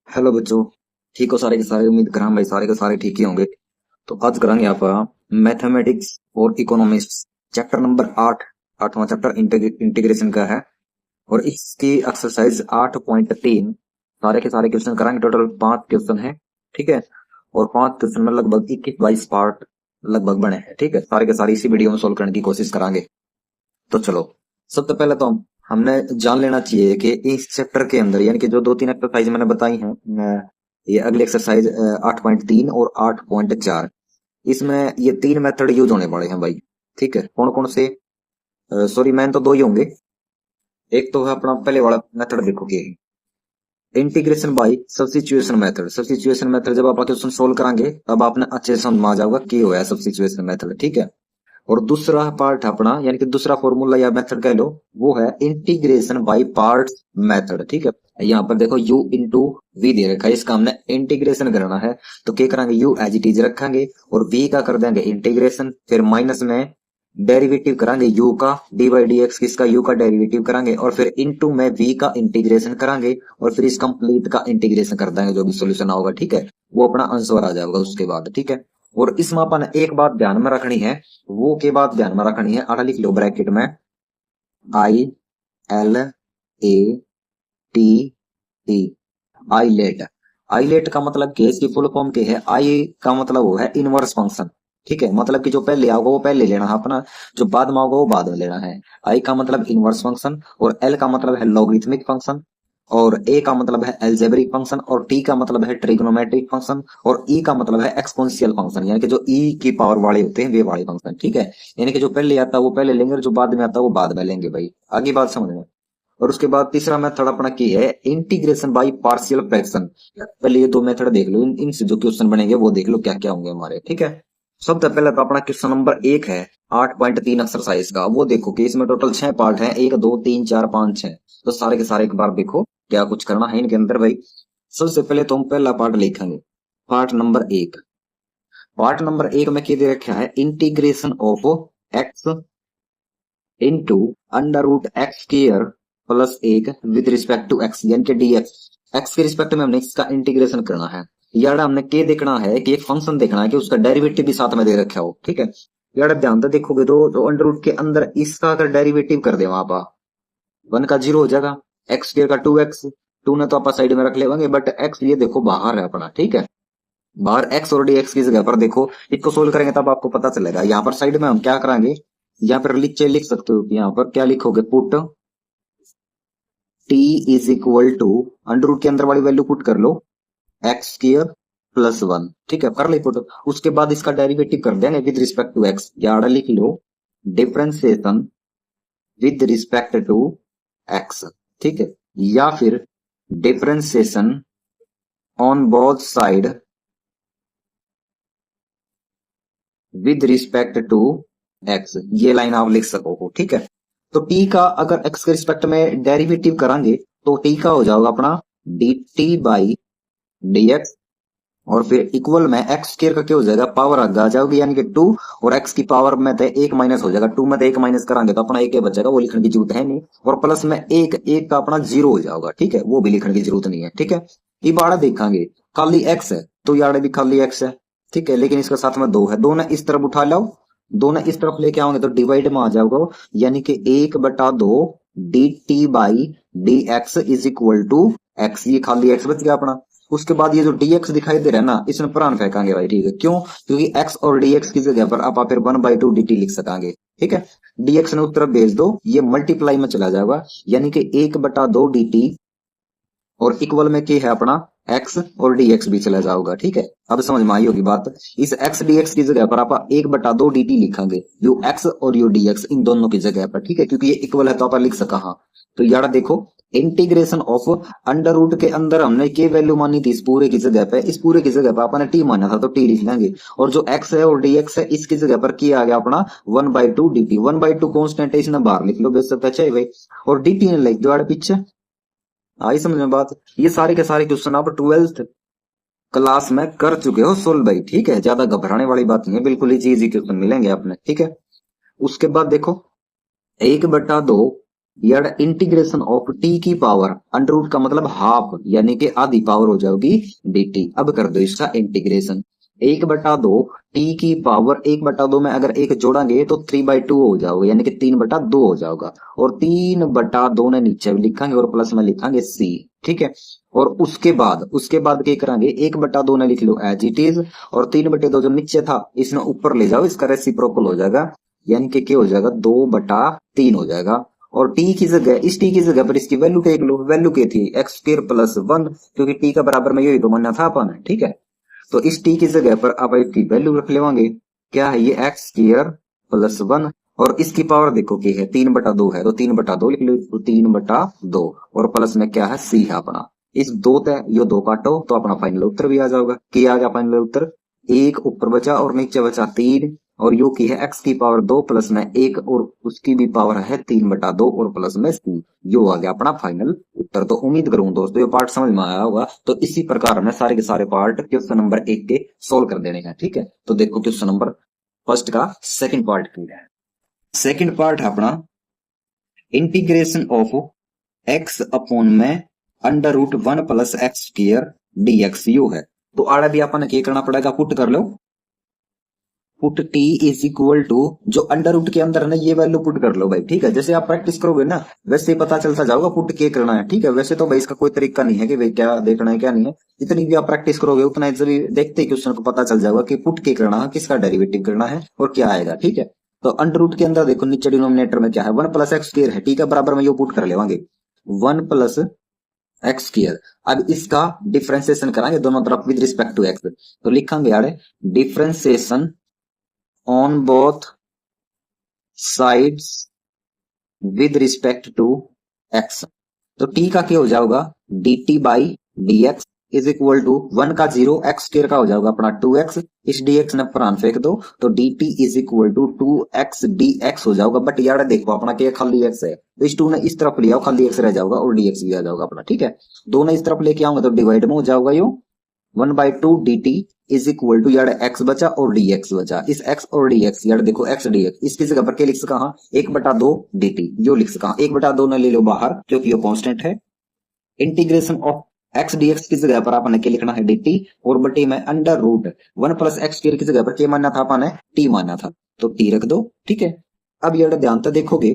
Hello बच्चों। ठीक हो सारे के सारे? उम्मीद करा भाई सारे के सारे ठीक ही होंगे। तो आज करेंगे आप मैथमेटिक्स और इकोनॉमिक्स चैप्टर नंबर 8। आठवां चैप्टर इंटीग्रेशन का है। और इसकी एक्सरसाइज 8.3 सारे के सारे क्वेश्चन कराएंगे। टोटल 5 क्वेश्चन है, ठीक है। और 5 क्वेश्चन में लगभग 21-22 पार्ट लगभग बने हैं, ठीक है। सारे के सारे इसी वीडियो में सोल्व करने की कोशिश करांगे। तो चलो, सबसे पहले तो हमने जान लेना चाहिए कि इस चैप्टर के अंदर यानी कि जो 2-3 एक्सरसाइज मैंने बताई हैं, ये अगली एक्सरसाइज 8.3 और 8.4, इसमें ये 3 मेथड यूज होने वाले हैं भाई, ठीक है। कौन कौन से? सॉरी, मैन तो 2 ही होंगे। एक तो है अपना पहले वाला मेथड, देखो कि integration by substitution method. Substitution method जब आप क्वेश्चन सोल्व करांगे तब आपने अच्छे से समझ में आ जाएगा कि हुआ है सब्स्टिट्यूशन मेथड, ठीक है। और दूसरा पार्ट अपना यानी कि दूसरा फॉर्मूला या मेथड कह लो, वो है इंटीग्रेशन बाय पार्ट्स मेथड, ठीक है। यहाँ पर देखो u इंटू वी दे रखा है, इसका हमने इंटीग्रेशन करना है। तो क्या करेंगे, u एज इट इज रखेंगे और v का कर देंगे इंटीग्रेशन, फिर माइनस में डेरिवेटिव करांगे u का, डी बाई डी एक्स, किसका? u का डेरिवेटिव करांगे, और फिर इनटू में v का इंटीग्रेशन करांगे, और फिर इस कंप्लीट का इंटीग्रेशन कर देंगे। जो भी सोल्यूशन होगा, ठीक है, वो अपना आंसर आ जाएगा उसके बाद, ठीक है। और इसमें अपन एक बात ध्यान में रखनी है, वो के बात ध्यान में रखनी है, आधा लिख लो ब्रैकेट में, I L A T T, eyelet. Eyelet का मतलब क्या है? इसकी फुल फॉर्म क्या है? आई का मतलब वो है इनवर्स फंक्शन, ठीक है। मतलब कि जो पहले आओगा वो पहले लेना है अपना, जो बाद में होगा वो बाद में लेना है। आई का मतलब इनवर्स फंक्शन, और एल का मतलब है लॉगरिथमिक फंक्शन, और ए का मतलब है एल्जेब्रिक फंक्शन, और टी का मतलब है ट्रिग्नोमेट्रिक फंक्शन, और ई का मतलब है एक्सपोनेंशियल फंक्शन, यानी कि जो ई की पावर वाले होते हैं वे वाले फंक्शन, ठीक है। यानी कि जो पहले आता है वो पहले लेंगे और जो बाद में आता है वो बाद में लेंगे भाई। आगे बात समझ में। और उसके बाद तीसरा मेथड अपना की है इंटीग्रेशन बाय पार्शियल फ्रैक्शन। पहले ये 2 मेथड देख लो, इनसे जो क्वेश्चन बनेंगे वो देख लो क्या क्या होंगे हमारे, ठीक है। सबसे पहले तो अपना क्वेश्चन नंबर 1 है 8.3 एक्सरसाइज का। वो देखो कि इसमें टोटल 6 पार्ट हैं, 1 2 3 4 5 6। तो सारे के सारे एक बार देखो क्या कुछ करना है इनके अंदर भाई। सबसे पहले तो हम पहला पार्ट लिखेंगे, पार्ट नंबर 1। पार्ट नंबर 1 में क्या दे रखा है? Integration of x into under root x square plus 1 with respect to x, यानी कि dx। एक्स के रिस्पेक्ट में हमने इसका इंटीग्रेशन करना है। यार हमने क्या देखना है कि एक फंक्शन देखना है कि उसका डेरिवेटिव भी साथ में दे रखा हो, ठीक है। यार ध्यान से देखोगे तो अंडर रूट के अंदर इसका अगर डेरिवेटिव कर दे वहां पर 1 का 0 हो जाएगा, एक्स स्क्वायर का 2x, 2 ने तो आप साइड में रख लेवांगे, बट एक्स ये देखो बाहर है अपना, ठीक है। बाहर एक्स और dx की जगह पर देखो, इसको सोल्व करेंगे तब आपको पता चलेगा। यहाँ पर साइड में हम क्या करेंगे, यहाँ पर नीचे लिख सकते हो, यहाँ पर क्या लिखोगे, put t is equal to under root के अंदर वाली वैल्यू पुट कर लो, एक्स स्क्वायर प्लस 1, ठीक है, कर ली पुट। उसके बाद इसका डेरिवेटिव कर देंगे विद रिस्पेक्ट टू एक्स, या लिख लो differentiation with respect to x, ठीक है। या फिर differentiation on both side with respect to x, ये लाइन आप लिख सको, ठीक है। तो टी का अगर एक्स के रिस्पेक्ट में डेरिवेटिव करांगे तो टी का हो जाएगा अपना D t by d x, और फिर इक्वल में एक्स स्क्र का क्या हो जाएगा, पावर आगे आ जाएगी यानी कि 2, और एक्स की पावर में तो 1 माइनस हो जाएगा, 2 में तो 1 माइनस करांगे तो अपना 1 बचेगा, वो लिखने की जरूरत है नहीं। और प्लस में 1 का अपना 0 हो जाएगा, ठीक है, वो भी लिखने की जरूरत नहीं है, ठीक है। ये बाड़ा देखेंगे खाली एक्स है तो यार भी खाली एक्स है, ठीक है, लेकिन इसके साथ में 2 है, 2 ने इस तरफ उठा लो, 2 ने इस तरफ लेके आओगे तो डिवाइड में आ जाओगे, यानी कि 1/2 d t by d x is equal to x, ये खाली एक्स बच गया अपना। उसके बाद ये जो dx दिखाई दे रहा है ना, इसमें प्राण फेंकांगे भाई, ठीक है। क्यों? क्योंकि x और dx की जगह पर आप फिर 1/2 dt लिख सकांगे, ठीक है। dx ने उस तरफ भेज दो, ये मल्टीप्लाई में चला जाएगा, यानी कि 1/2 dt, और इक्वल में क्या है अपना x और dx भी चला जाओगा, ठीक है। अब समझ में आई होगी बात। इस x dx की जगह पर आप 1/2 dt लिखेंगे, यू x और यू dx इन दोनों की जगह पर, ठीक है, क्योंकि ये इक्वल है तो आप लिख सका। हाँ, तो यार देखो इंटीग्रेशन ऑफ अंडर रूट के अंदर हमने के वैल्यू मानी थी इस पूरे की जगह पे, इस पूरे की जगह पे आपने टी माना था तो टी लिख लेंगे, और जो x है और dx है इसकी जगह पर किया आ गया अपना 1/2 dt। 1/2 कॉन्स्टेंट है, इसने बाहर लिख लो बेशक अच्छा भाई, और dt ने लिख दो पीछे। आई समझ में बात? ये सारे के सारे क्वेश्चन आप 12th क्लास में कर चुके हो सोल्व भाई, ठीक है, ज्यादा घबराने वाली बात नहीं है, बिल्कुल इजी इजी क्वेश्चन मिलेंगे आपने, ठीक है। उसके बाद देखो 1/2 यार इंटीग्रेशन ऑफ टी की पावर अंडर रूट का मतलब हाफ यानी कि आधी पावर हो जाएगी dt। अब कर दो इसका इंटीग्रेशन, 1/2 टी की पावर 1/2 में अगर एक जोड़ांगे तो 3/2 हो जाओगे यानी कि 3/2 हो जाएगा। और 3/2 ने नीचे भी लिखांगे और प्लस में लिखांगे c, ठीक है। और उसके बाद क्या करेंगे, 1/2 ने लिख लो एज इट इज, और 3/2 जो नीचे था इसने ऊपर ले जाओ, इसका रेसिप्रोकल हो जाएगा यानी कि क्या हो जाएगा 2/3 हो जाएगा। और टी की जगह, इस टी की जगह पर इसकी वैल्यू देख लो, वैल्यू क्या थी x² + 1, क्योंकि टी का बराबर में यही तो मानना था अपन, ठीक है। तो इस टी की जगह पर आप इसकी वैल्यू रख लेवांगे, क्या है ये x² + 1, और इसकी पावर देखो क्या है 3/2 है तो 3/2 लिख लो इसको, 3/2, और प्लस में क्या है c है अपना। इस दो तय यो दो काटो तो अपना फाइनल उत्तर भी आ जाएगा। क्या आ गया फाइनल उत्तर, एक ऊपर बचा और नीचे बचा 3, और यो की है x की पावर 2 प्लस में 1, और उसकी भी पावर है 3/2 और प्लस में c। यो आ गया अपना फाइनल उत्तर। तो उम्मीद करूं दोस्तों ये पार्ट समझ में आया होगा। तो इसी प्रकार में सारे के सारे पार्ट क्वेश्चन नंबर 1 के सोल्व कर देने हैं, ठीक है। तो देखो क्वेश्चन नंबर फर्स्ट का सेकंड पार्ट क्या है। सेकंड पार्ट है अपना इंटीग्रेशन ऑफ x अपॉन में √1 + x² dx यू है। तो आड़ा भी अपन क्या करना पड़ेगा, पुट कर लो, put t is equal to जो अंडर रूट के अंदर है ना ये वैल्यू पुट कर लो भाई, ठीक है। जैसे आप प्रैक्टिस करोगे ना वैसे ही पता चलता जाओगा पुट क्या करना है, ठीक है। वैसे तो भाई इसका कोई तरीका नहीं है कि भाई क्या देखना है क्या नहीं है, जितनी भी आप प्रैक्टिस करोगे उतना जब देखते ही क्वेश्चन को पता चल जाएगा कि पुट क्या करना है, किसका डेरिवेटिव करना है और क्या आएगा, ठीक है। तो अंडर रूट के अंदर देखो नीचे डिनोमिनेटर में क्या है 1 + x² है, ठीक है, बराबर में यो पुट कर लेवांगे 1 + x²। अब इसका डिफ्रेंसिएशन कराएंगे दोनों तरफ विद रिस्पेक्ट टू x, तो लिखेंगे यार differentiation on both sides with respect to x। तो t का क्या हो जाएगा dt/dx इज इक्वल टू 1 का 0 x² का हो जाएगा अपना 2x, इस dx ने प्राण फेंक दो तो dt is equal to 2x dx हो जाएगा। बट यार देखो अपना क्या खाली x है तो इस 2 ने इस तरफ लिया खाली x रह जाएगा और dx भी आ जाएगा अपना, ठीक है। दोनों इस तरफ लेके आऊंगा तो डिवाइड में हो जाएगा यो 1/2 dt इज इक्वल टू यार x बचा और dx बचा। इस x और dx यार देखो x dx इसकी जगह पर क्या लिख सका, 1/2 dt जो लिख सका, 1/2 ने ले लो बाहर क्योंकि ये कांस्टेंट है। इंटीग्रेशन ऑफ x dx की जगह पर आपने क्या लिखना है dt, और बटे में अंडर रूट 1 + x² की जगह पर क्या मानना था आपने t मानना था, तो t रख दो, ठीक है। अब यार ध्यान से देखोगे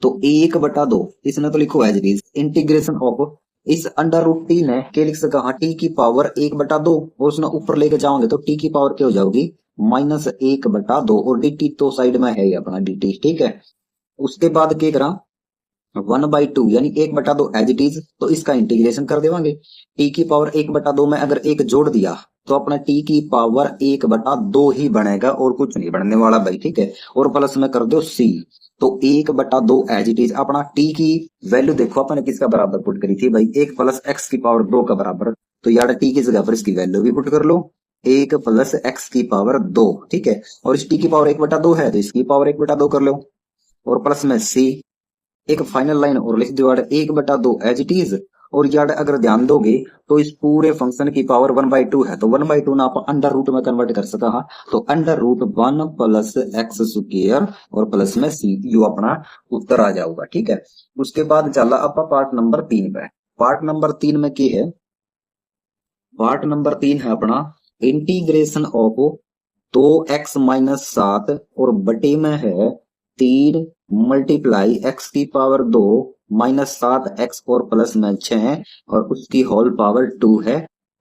तो 1/2 इसने तो लिखो as it is, integration of इस अंडर रूट टी ने क्या लिख सका, हाँ टी की पावर 1/2, और उसने ऊपर लेके जाओगे तो टी की पावर क्या हो जाएगी -1/2, और dt तो साइड में है ही अपना dt, ठीक है। उसके बाद क्या करा 1/2 यानी 1/2 एज इट इज, तो इसका इंटीग्रेशन कर देवांगे। टी की पावर 1/2 में अगर एक जोड़ दिया तो अपना टी की पावर 1/2 ही बनेगा और कुछ नहीं बनने वाला भाई, ठीक है। और प्लस में कर दो c, तो 1/2 एज इट इज। अपना t की वैल्यू देखो अपने किसका बराबर पुट करी थी भाई, 1 + x की पावर 2 का बराबर, तो यार t की जगह पर इसकी वैल्यू भी पुट कर लो 1 + x की पावर 2, ठीक है। और इस t की पावर 1/2 है तो इसकी पावर 1/2 कर लो, और प्लस में c, एक फाइनल लाइन और लिख दो यार 1/2 एज इट इज। और यार अगर ध्यान दोगे तो इस पूरे फंक्शन की पावर 1/2 है तो 1/2 ना आप अंडर रूट में कन्वर्ट कर सका, हाँ तो अंडर रूट 1 + x² और प्लस में c, यू अपना उत्तर आ जाऊगा, ठीक है। उसके बाद चला अपा पार्ट नंबर 3 पे। पार्ट नंबर 3 में क्या है, पार्ट नंबर 3 है अपना इंटीग्रेशन ऑफ 2x - 7 और बटे में है 3 × x की पावर 2 -7x और प्लस में 6 और उसकी होल पावर 2 है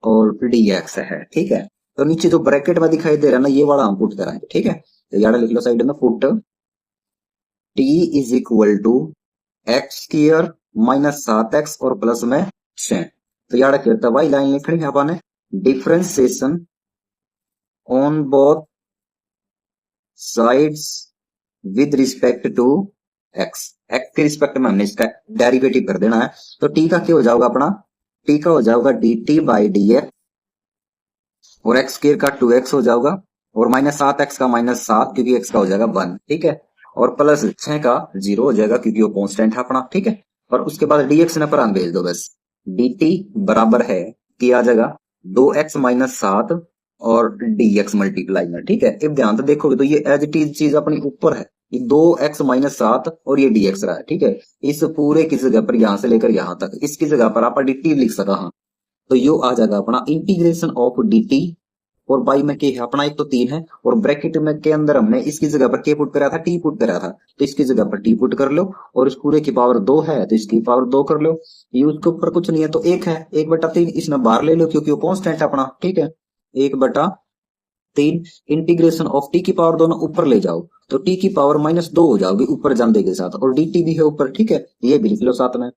और dx है, ठीक है। तो नीचे जो ब्रैकेट में दिखाई दे रहा है ना ये वाला हम पुट कराएंगे, ठीक है। तो यार लिख लो साइड में put t is equal to x² -7x और प्लस में 6। तो यार कहता भाई लाइन लिखनी है अपन differentiation on both sides with respect to x, x के रिस्पेक्ट में हमने इसका डेरिवेटिव कर देना है। तो t का क्या हो जाएगा अपना, t का हो जाएगा dt/dx, और x² का 2x हो जाएगा, और -7x का -7 क्योंकि x का हो जाएगा 1, ठीक है। और प्लस 6 का 0 हो जाएगा क्योंकि वो कांस्टेंट है अपना, ठीक है। और उसके बाद dx ने पर भेज दो बस, dt बराबर है कि आ जाएगा 2x - 7 और dx मल्टीप्लाई में, ठीक है। अब ध्यान से देखोगे तो ये एज इट इज चीज अपनी ऊपर है ये 2x-7 और ये dx रहा है, ठीक है। इस पूरे की जगह पर यहां से लेकर यहां तक इसकी जगह पर आप dt लिख सका। हाँ, तो यो आ जाएगा अपना इंटीग्रेशन ऑफ dt। और बाई में के है अपना, एक तो 3 है और ब्रैकेट में के अंदर हमने इसकी जगह पर के पुट करा था, टी पुट करा था, तो इसकी जगह पर टी पुट कर लो। और इस पूरे की पावर 2 है तो इसकी पावर 2 कर लो। ये उसके ऊपर कुछ नहीं है तो 1 है, 1/3 इसमें बाहर ले लो क्योंकि वो कांस्टेंट है अपना, ठीक है। 1/3 इंटीग्रेशन ऑफ टी की पावर दोनों ऊपर ले जाओ तो टी की पावर -2 हो जाओगी ऊपर जाने के साथ, और डी टी भी है ऊपर, ठीक है। ये भी लिख लो साथ में।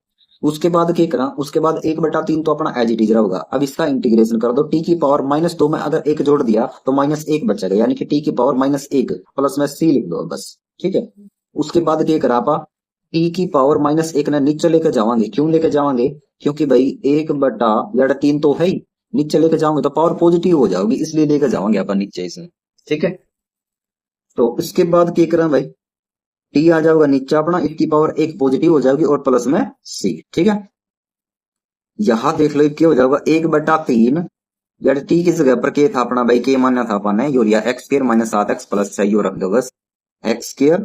उसके बाद क्या करा, उसके बाद 1/3 तो अपना एज इट इज होगा। अब इसका इंटीग्रेशन कर दो, टी की पावर -2 में अगर 1 जोड़ दिया तो -1 बचेगा, यानी कि टी की पावर -1 प्लस में सी लिख दो बस, ठीक है। उसके बाद क्या करा आपा, टी की पावर -1 ने नीचे लेकर जावांगे। क्यों लेकर जावांगे, क्योंकि भाई 1/3 तो है ही, नीचे लेकर जाओगे तो पावर पॉजिटिव हो जाओगी, इसलिए लेकर जाओगे अपन नीचे इसमें, ठीक है। तो इसके बाद क्या करें भाई, टी आ जाओगा नीचे अपना, इसकी पावर 1 पॉजिटिव हो जाएगी और प्लस में सी, ठीक है। यहां देख लो क्या हो जाएगा, 1/3 यार टी की जगह पर क्या था अपना भाई, के मानना था अपन ने यूरिया x² -7x प्लस 6 रख दो बस, x²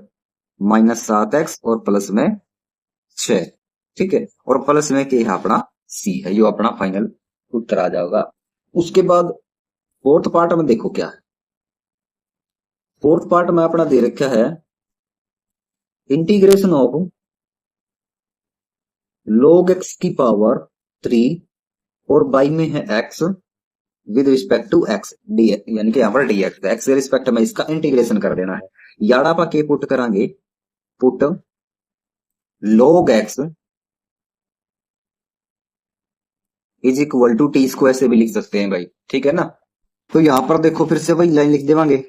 -7x और प्लस में 6, ठीक है। और प्लस में क्या है अपना सी है, यो अपना फाइनल उत्तर आ जाएगा। उसके बाद फोर्थ पार्ट में देखो क्या है, फोर्थ पार्ट में अपना दे रखा है इंटीग्रेशन ऑफ log x की पावर 3 और बाई में है x with respect to x d, यानी कि यहाँ पर dx x के रिस्पेक्ट में इसका इंटीग्रेशन कर देना है। यार आप के पुट करांगे, put log x is equal to t, इसको ऐसे भी लिख सकते हैं भाई, ठीक है ना। तो यहां पर देखो फिर से वही लाइन लिख देवांगे,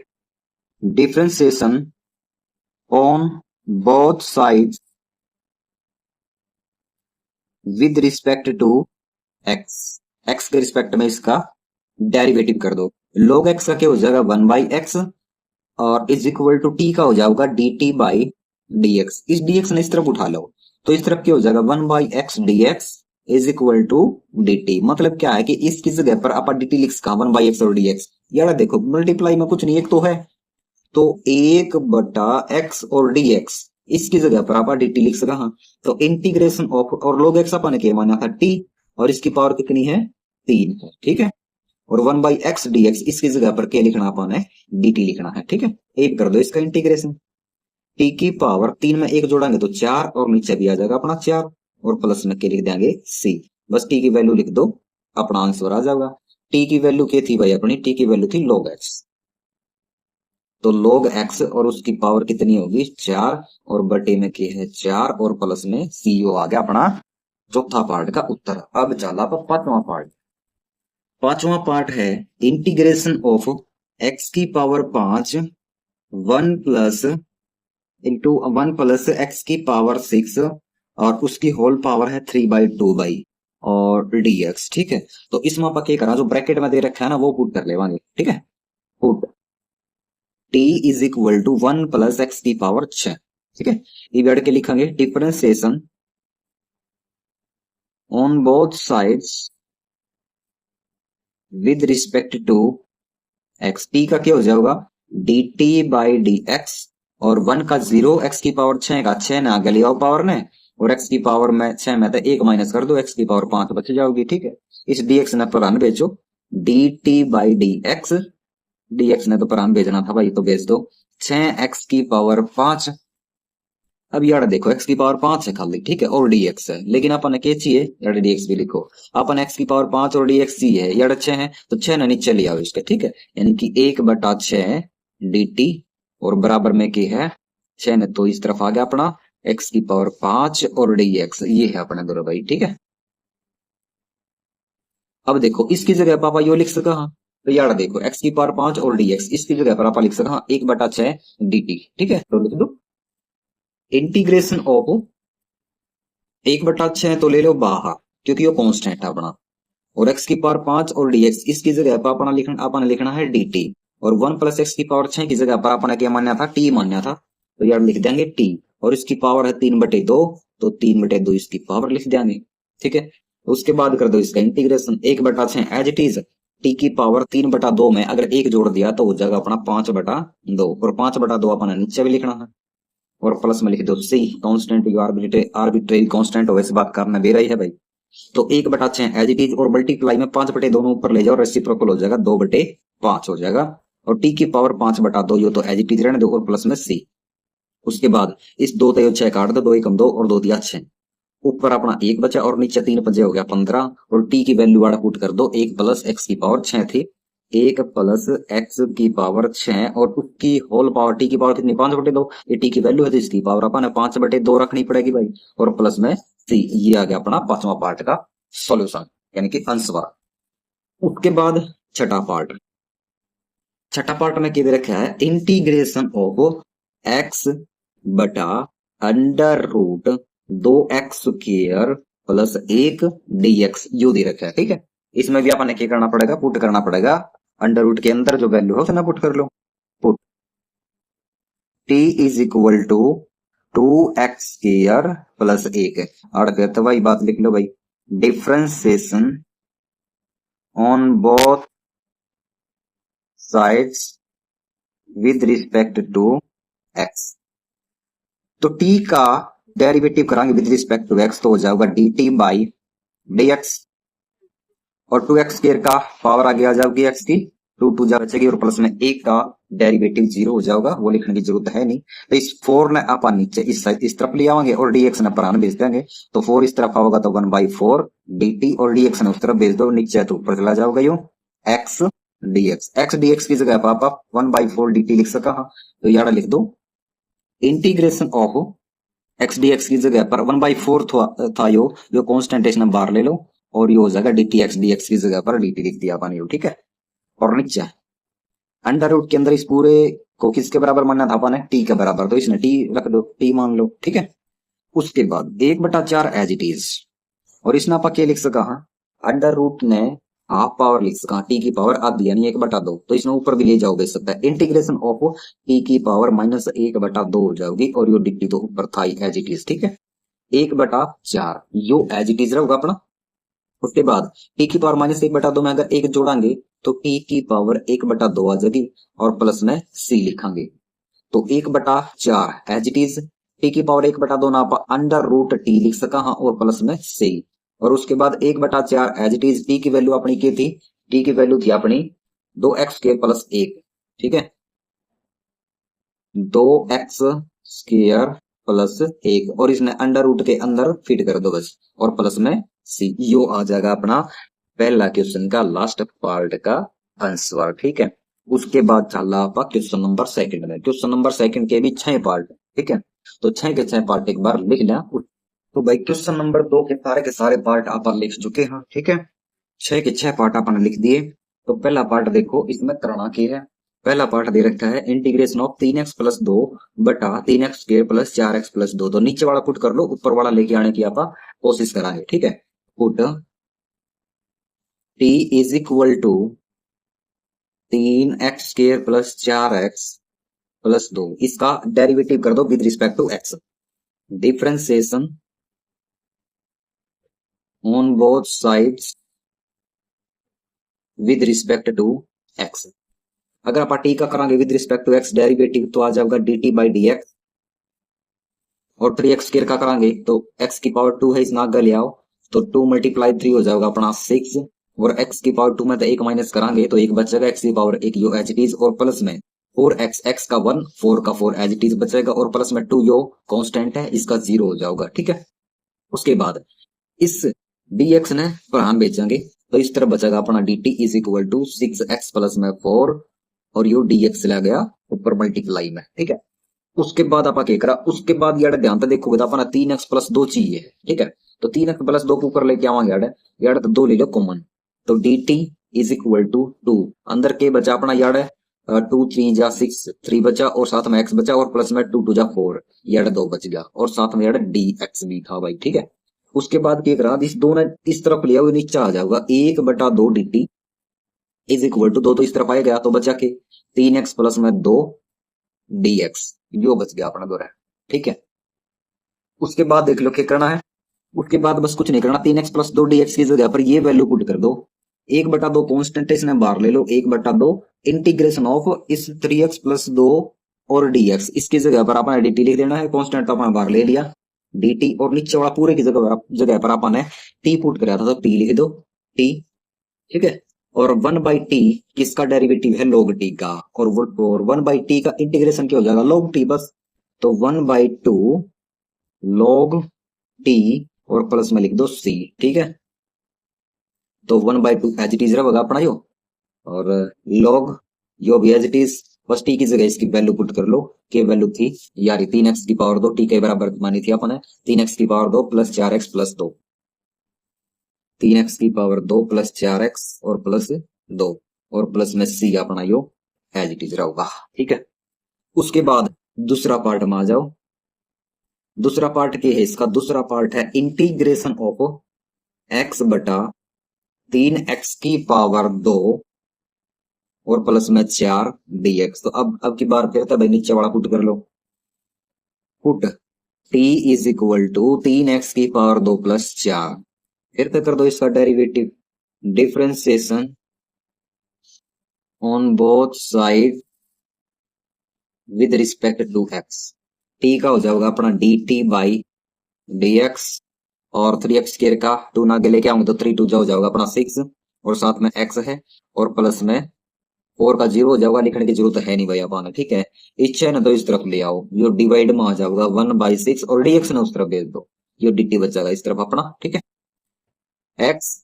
differentiation on both sides with respect to x, x के रिस्पेक्ट में इसका डेरिवेटिव कर दो। log x का क्या हो जाएगा 1/x और इज इक्वल टू टी का हो जाएगा dt/dx। इस dx ने इस तरफ उठा लो तो इस तरफ क्या हो जाएगा 1/x dx is equal to dt। मतलब क्या है कि इसकी जगह पर आप dt लिख सका 1/x और dx। यार देखो मल्टीप्लाई में कुछ नहीं, एक तो है तो 1/x और dx इसकी जगह पर आप dt लिख सका। हाँ, तो इंटीग्रेशन ऑफ, और log x अपन ने माना था t और इसकी पावर कितनी है 3 है, ठीक है। और 1/x dx इसकी जगह पर क्या लिखना अपन है dt लिखना है, ठीक है। एक कर दो इसका इंटीग्रेशन, t की पावर 3 में 1 जोड़ेंगे तो 4 और नीचे भी आ जाएगा अपना 4 और प्लस में क्या लिख देंगे c। बस t की वैल्यू लिख दो, अपना आंसर आ जाएगा। t की वैल्यू क्या थी भाई अपनी, t की वैल्यू थी log x, तो log x और उसकी पावर कितनी होगी 4 और बटे में क्या है 4 और प्लस में co आ गया अपना चौथा पार्ट का उत्तर। अब चला पांचवा पार्ट। पांचवा पार्ट है इंटीग्रेशन ऑफ x की power 5 1 plus into 1 plus x की पावर 6 और उसकी होल पावर है 3/2 और dx, ठीक है। तो इसमें आप क्या करा, जो ब्रैकेट में दे रखा है ना वो पुट कर लेवांगे, ठीक है। Put t is equal to 1 plus x की पावर 6, ठीक है। ये बैठ के लिखेंगे differentiation on both sides with respect to x, t का क्या हो जाएगा dt/dx और 1 का 0 x की पावर 6 का 6 ने आगे लिया पावर ने और x की पावर में 6 में तो 1 माइनस कर दो, x की पावर 5 बच जाओगी, ठीक है। इस dx ने परान भेजो, dt/dx, dx ने तो परान भेजना था भाई तो भेज दो 6x की पावर 5। अब यार देखो x की पावर 5 है खाली, ठीक है, और dx है, लेकिन अपन क्या चाहिए यार dx भी लिखो। अपन x की पावर 5 और dx चाहिए, यार 6 है तो 6 ना नीचे ले आओ इसके, ठीक है। यानी कि 1/6 dt और बराबर में क्या है 6 ने तो इस तरफ आ गया अपना x की पावर 5 और dx, ये है अपना दोनों भाई, ठीक है। अब देखो इसकी जगह पापा यो लिख सका, हाँ तो यार देखो x की पावर 5 और dx इसकी जगह पर आप लिख सका हाँ 1/6 dt, ठीक है। तो लिख दो इंटीग्रेशन ऑफ 1/6 तो ले लो बाहर क्योंकि वो कांस्टेंट है अपना, और x की पावर 5 और dx इसकी जगह पर अपना लिखना है dt और 1 प्लस x की पावर 6 की जगह पर अपना क्या मानना था t मानना था, तो यार लिख देंगे t और इसकी पावर है 3/2 तो 3/2 इसकी पावर लिख देंगे, ठीक है। उसके बाद कर दो इसका integration 1/6 as it is t की पावर 3/2 में अगर 1 जोड़ दिया तो हो जाएगा अपना 5/2 और 5/2 अपना नीचे भी लिखना है और प्लस में लिख दो सी कांस्टेंट, यो आर्बिट्रेरी कांस्टेंट हो वैसे बात करना दे रही है भाई। तो 1/6 एज इट इज और मल्टीप्लाई में 5/2 दोनों ऊपर ले जाओ, रेसिप्रोकल हो जाएगा 2/5 हो जाएगा। और टी की पावर 5/2 यो तो एज इट इज रहने दो और प्लस में सी। उसके बाद इस 2 तय 6 काट दो, 2 एकम 2 और 2 तिया 6, ऊपर अपना 1 बचा और नीचे 3 पंजे हो गया 15। और टी की वैल्यू वाला पुट कर दो, 1 प्लस एक्स की पावर 6 थी, 1 प्लस एक्स की पावर 6 और उसकी होल पावर टी की पावर कितनी 5/2, ये टी की वैल्यू है तो इसकी पावर अपन 5/2 रखनी पड़ेगी भाई। और प्लस में सी, ये आ गया अपना 5वां पार्ट का सॉल्यूशन यानी कि आंसर। उसके बाद छठा पार्ट में क्या रखा है, इंटीग्रेशन ऑफ एक्स बटा under root 2x² plus 1 dx यू दे रखा है। ठीक है, इसमें भी अपन क्या करना पड़ेगा, पुट करना पड़ेगा, अंडर रूट के अंदर जो वैल्यू है उसे ना पुट कर लो। Put t is equal to 2x² plus 1 और कहते वही बात लिख लो भाई, differentiation on both sides with respect to x। तो t का डेरिवेटिव कराएंगे विद रिस्पेक्ट टू x तो हो जाएगा dt बाई dx और 2x² का पावर आगे आ जाएगी x की, 2 जा बचेगी और प्लस में 1 का डेरिवेटिव 0 हो जाएगा, वो लिखने की जरूरत है नहीं। तो इस 4 ने आप नीचे इस साइड इस तरफ ले आवांगे और dx ने परान भेज देंगे, तो 4 इस तरफ आएगा तो 1/4 dt और dx ने उस तरफ भेज दो, नीचे तो ऊपर चला जाओगे यूं x dx की जगह पर आप 1/4 dt लिख सका। तो यार लिख दो इंटीग्रेशन ऑफ x dx की जगह पर 1/4 था यो कांस्टेंट है, इसने बाहर ले लो और ये हो जाएगा dt x dx की जगह पर dt लिख दिया अपन, ठीक है। और नीचे अंडर रूट के अंदर इस पूरे को किसके बराबर मानना था अपन ने, t के बराबर, तो इसने t रख दो, t मान लो, ठीक है। उसके बाद 1/4 एज इट इज और इसने आप क्या लिख सका, अंडर रूट ने हाफ पावर लिख सका, टी की पावर आधी यानी 1/2, तो इसने ऊपर भी ले जाओ भेज सकता है, इंटीग्रेशन ऑफ टी की पावर -1/2 हो जाएगी और यो dt तो ऊपर था एज इट इज, ठीक है। 1/4 यो एज इट इज रहेगा अपना। उसके बाद टी की पावर -1/2 में अगर 1 जोड़ांगे तो टी की पावर 1/2 आ जाएगी और प्लस में सी लिखांगे, तो 1/4 एज इट इज, टी की पावर 1/2 ना आप अंडर रूट टी लिख सका हाँ और प्लस में सी। और उसके बाद 1/4 एज इट इज, टी की वैल्यू अपनी क्या थी, टी की वैल्यू थी अपनी 2x² प्लस 1, ठीक है, 2x² प्लस 1 और इसने अंडर रूट के अंदर फिट कर दो बस और प्लस में सी, यो आ जाएगा अपना पहला क्वेश्चन का लास्ट पार्ट का आंसर, ठीक है। उसके बाद चला आप क्वेश्चन नंबर सेकंड में, क्वेश्चन नंबर सेकंड के भी 6 पार्ट, ठीक है, तो 6 के 6 पार्ट एक बार लिख लिया। तो भाई क्वेश्चन नंबर 2 के सारे पार्ट आप लिख चुके हैं, ठीक है, 6 के 6 पार्ट आपने लिख दिए। तो पहला पार्ट देखो, इसमें करना क्या है, पहला पार्ट दे रखा है इंटीग्रेशन ऑफ 3x प्लस 2 बटा 3x² प्लस 4x प्लस 2, तो नीचे वाला पुट कर लो, ऊपर वाला लेके आने की आप कोशिश कराएंगे, ठीक है। Put t is equal to 3x² plus 4x plus 2, इसका डेरिवेटिव कर दो with respect to x, differentiation on both sides with respect to x। अगर आप t का करांगे with respect to x derivative तो आ जाएगा dt बाई dx, और 3x² का करांगे तो x की पावर 2 है, इस नाग ले आओ तो 2 × 3 हो जाएगा अपना 6, और x की पावर 2 में तो 1 माइनस करांगे तो 1 बचेगा, x की पावर 1 यो एज इट इज और प्लस में 4x, x का 1 4 का 4 एज इट इज बचेगा और प्लस में 2 यो कांस्टेंट है, इसका 0 हो जाएगा, ठीक है। उसके बाद इस dx ने प्रहान बेचेंगे तो इस तरह बचेगा अपना dt is equal to 6x plus में 4 और यो dx चला गया ऊपर मल्टीप्लाई में, ठीक है। उसके बाद आप क्या करा, उसके बाद यार ध्यान से देखोगे तो अपना 3x प्लस 2 चाहिए, ठीक है, तो 3x प्लस 2 को ऊपर लेके आवांगे यार तो 2 ले लो कॉमन, तो dt इज इक्वल टू 2, अंदर के बचा अपना यार 2 3 जा 6 3 बचा और साथ में x बचा और प्लस में 2 2 जा 4 यार 2 बच गया और साथ में यार dx भी था भाई, ठीक है। उसके बाद क्या करा, इस दोनों इस तरफ लिया हुआ नीचे आ जाएगा 1/2 dt इज इक्वल टू 2 तो इस तरफ आया गया तो बचा के 3x प्लस में 2 dx, यो बच गया अपना दोहरा, ठीक है। उसके बाद देख लो क्या करना है, उसके बाद बस कुछ नहीं करना, 3x प्लस 2 dx की जगह पर ये वैल्यू पुट कर दो, 1/2 कांस्टेंट इसने बाहर ले लो, 1/2 इंटीग्रेशन ऑफ इस 3x प्लस 2 और dx, इसकी जगह पर अपन dt लिख देना है, कांस्टेंट तो अपन बाहर ले लिया dt, और नीचे वाला पूरे की जगह पर अपन ने t पुट कराया था तो t लिख दो t, ठीक है। और 1/t किसका डेरिवेटिव है, log t का, और 1/t का इंटीग्रेशन क्या हो जाएगा, log t बस। तो 1/2 log t और प्लस में लिख दो c, ठीक है। तो 1/2 एज इट इज रहेगा अपना यो, और log यो भी एज इट इज, बस t की जगह इसकी वैल्यू पुट कर लो, के वैल्यू थी यार 3x की पावर 2, t के बराबर मानी थी अपने 3x की power 2 plus 4x plus 2, 3x की पावर 2 प्लस 4x और प्लस 2, और प्लस में c अपना यो एज इट इज रहेगा, ठीक है। उसके बाद दूसरा पार्ट में आ जाओ। दूसरा पार्ट क्या है इसका, दूसरा पार्ट है इंटीग्रेशन ऑफ x बटा 3x की पावर 2 और प्लस में 4 dx। तो अब की बार फिर भाई नीचे वाला पुट कर लो, put t is equal to 3x की पावर 2 प्लस 4, फिर कर दो इसका derivative, differentiation on both side with respect to x। t का हो जाएगा अपना dt बाई dx, और 3x स्क्वायर का 2 ना आगे लेके आऊंगा तो 3 2 हो जाएगा अपना 6, और साथ में x है, और प्लस में 4 का 0 हो जाएगा, लिखने की जरूरत है नहीं भाई अपना, ठीक है। इच्छा है ना तो इस तरफ ले आओ, यो डिवाइड में आ जाएगा 1/6, और dx ने उस तरफ भेज दो, यो dt बच जाएगा इस तरफ अपना, ठीक है। x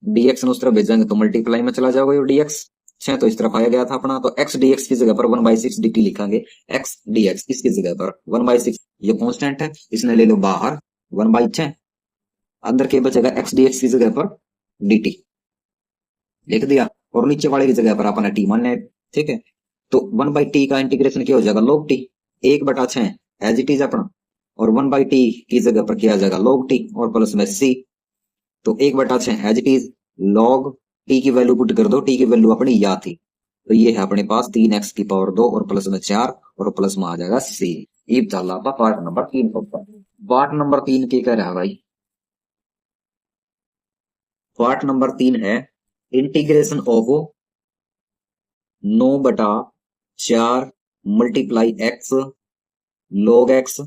dx ने उस तरफ भेजेंगे तो मल्टीप्लाई में चला जाएगा यो dx, अच्छा तो इस तरफ आया गया था अपना, तो x dx की जगह पर 1/6 dt लिखेंगे, x dx इसकी जगह पर 1/6, ये कांस्टेंट है इसने ले लो बाहर 1/6, अंदर के बचेगा x dx की जगह पर dt लिख दिया, और नीचे वाले की जगह पर अपन टी मान ले, ठीक है। तो 1/t का इंटीग्रेशन क्या हो जाएगा, log t, 1/6 as it is अपना, और 1/t की जगह पर क्या आ जाएगा log t और प्लस में c, तो 1/6 as it is, log t की वैल्यू पुट कर दो, t की वैल्यू अपनी या थी, तो ये है अपने पास 3x की पावर 2 और प्लस में 4, और प्लस में आ जाएगा c। ये चल रहा था पार्ट नंबर 3 पर। पार्ट नंबर 3 की कह रहा है भाई, पार्ट नंबर 3 है integration of 9/4 multiply x log x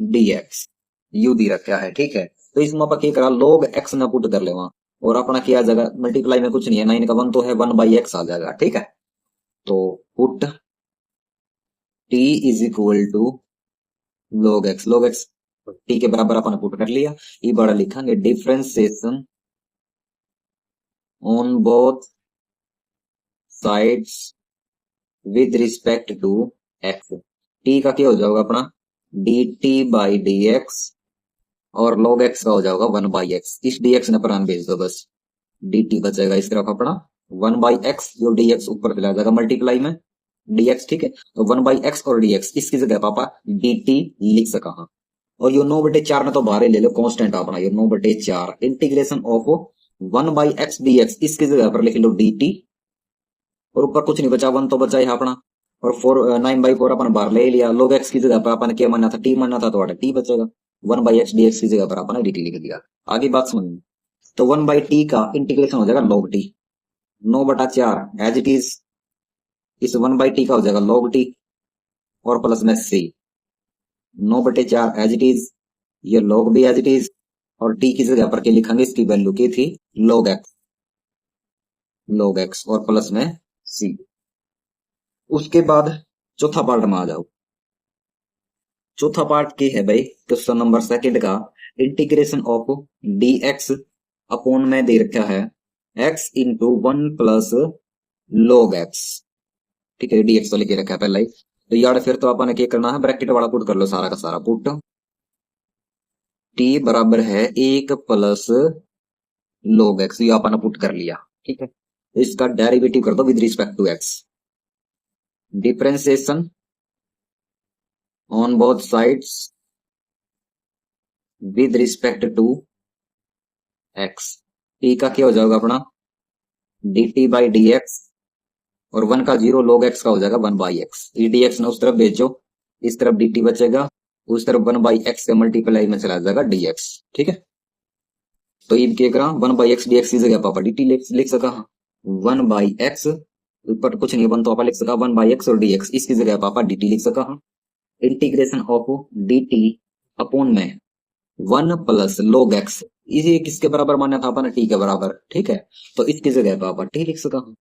dx, U दी रखा है, ठीक है। तो इसमें आप क्या करा, log x ना पुट कर ले वहां, और अपना क्या जगह मल्टीप्लाई में कुछ नहीं है, 9 का 1 तो है, 1/x आ जाएगा, ठीक है। तो put t is equal to log x, log x t के बराबर अपन पुट कर लिया, ये बड़ा लिखेंगे differentiation on both sides with respect to x, t का क्या हो जाएगा अपना dt बाई dx, और log x का हो जाएगा 1/x, इस dx ने प्राण भेज दो बस, dt बचेगा इस तरफ अपना 1/x, जो dx ऊपर चला जाएगा मल्टीप्लाई में dx, ठीक है। तो 1/x और dx, इसकी जगह पापा dt लिख सका, हाँ। और यो 9/4 में तो बाहर ले लो कांस्टेंट अपना, यो 9/4 इंटीग्रेशन ऑफ 1/x dx, इसकी जगह पर लिख लो dt, और ऊपर कुछ नहीं बचा, 1 तो बचा है अपना, और 9/4 अपन बाहर ले लिया, log x की जगह पर अपन क्या मानना था, t मानना था, तो t बचेगा, 1/x dx की जगह पर अपन dt लिख दिया। आगे बात समझ, तो 1/t का इंटीग्रेशन हो जाएगा log t, 9/4 as it is, इस 1/t का हो जाएगा log t और प्लस में c, 9/4 एज इट इज, ये log भी एज इट इज, और t की जगह पर क्या लिखेंगे, इसकी वैल्यू की थी log x और प्लस में c। उसके बाद चौथा पार्ट में आ जाओ। चौथा पार्ट की है भाई क्वेश्चन नंबर 2 का, इंटीग्रेशन ऑफ dx अपॉन में दे रखा है x into 1 plus log x, ठीक है, dx तो लिखे रखा है पहले ही, तो यार फिर तो अपन क्या करना है, ब्रैकेट वाला पुट कर लो सारा का सारा, पुट t बराबर है 1 प्लस log x, ये अपन पुट कर लिया, ठीक है। इसका डेरिवेटिव कर दो with respect to x, differentiation on both sides with respect to x, t का क्या हो जाएगा अपना dt बाई dx, और 1 का 0 log x का हो जाएगा 1/x, ये dx ने उस तरफ भेजो, इस तरफ dt बचेगा, उस तरफ 1/x से मल्टीप्लाई में चला जाएगा dx, ठीक है। तो ये क्या करा, 1/x dx की जगह पापा dt लिख सका, 1/x ऊपर कुछ नहीं बन तो आप लिख सका 1/x और dx, इसकी जगह पापा dt लिख सका हम। इंटीग्रेशन ऑफ dt अपॉन में 1 प्लस log x, इसे किसके बराबर माना था अपन, t के बराबर, ठीक है। तो इसकी जगह पापा t लिख सका हम।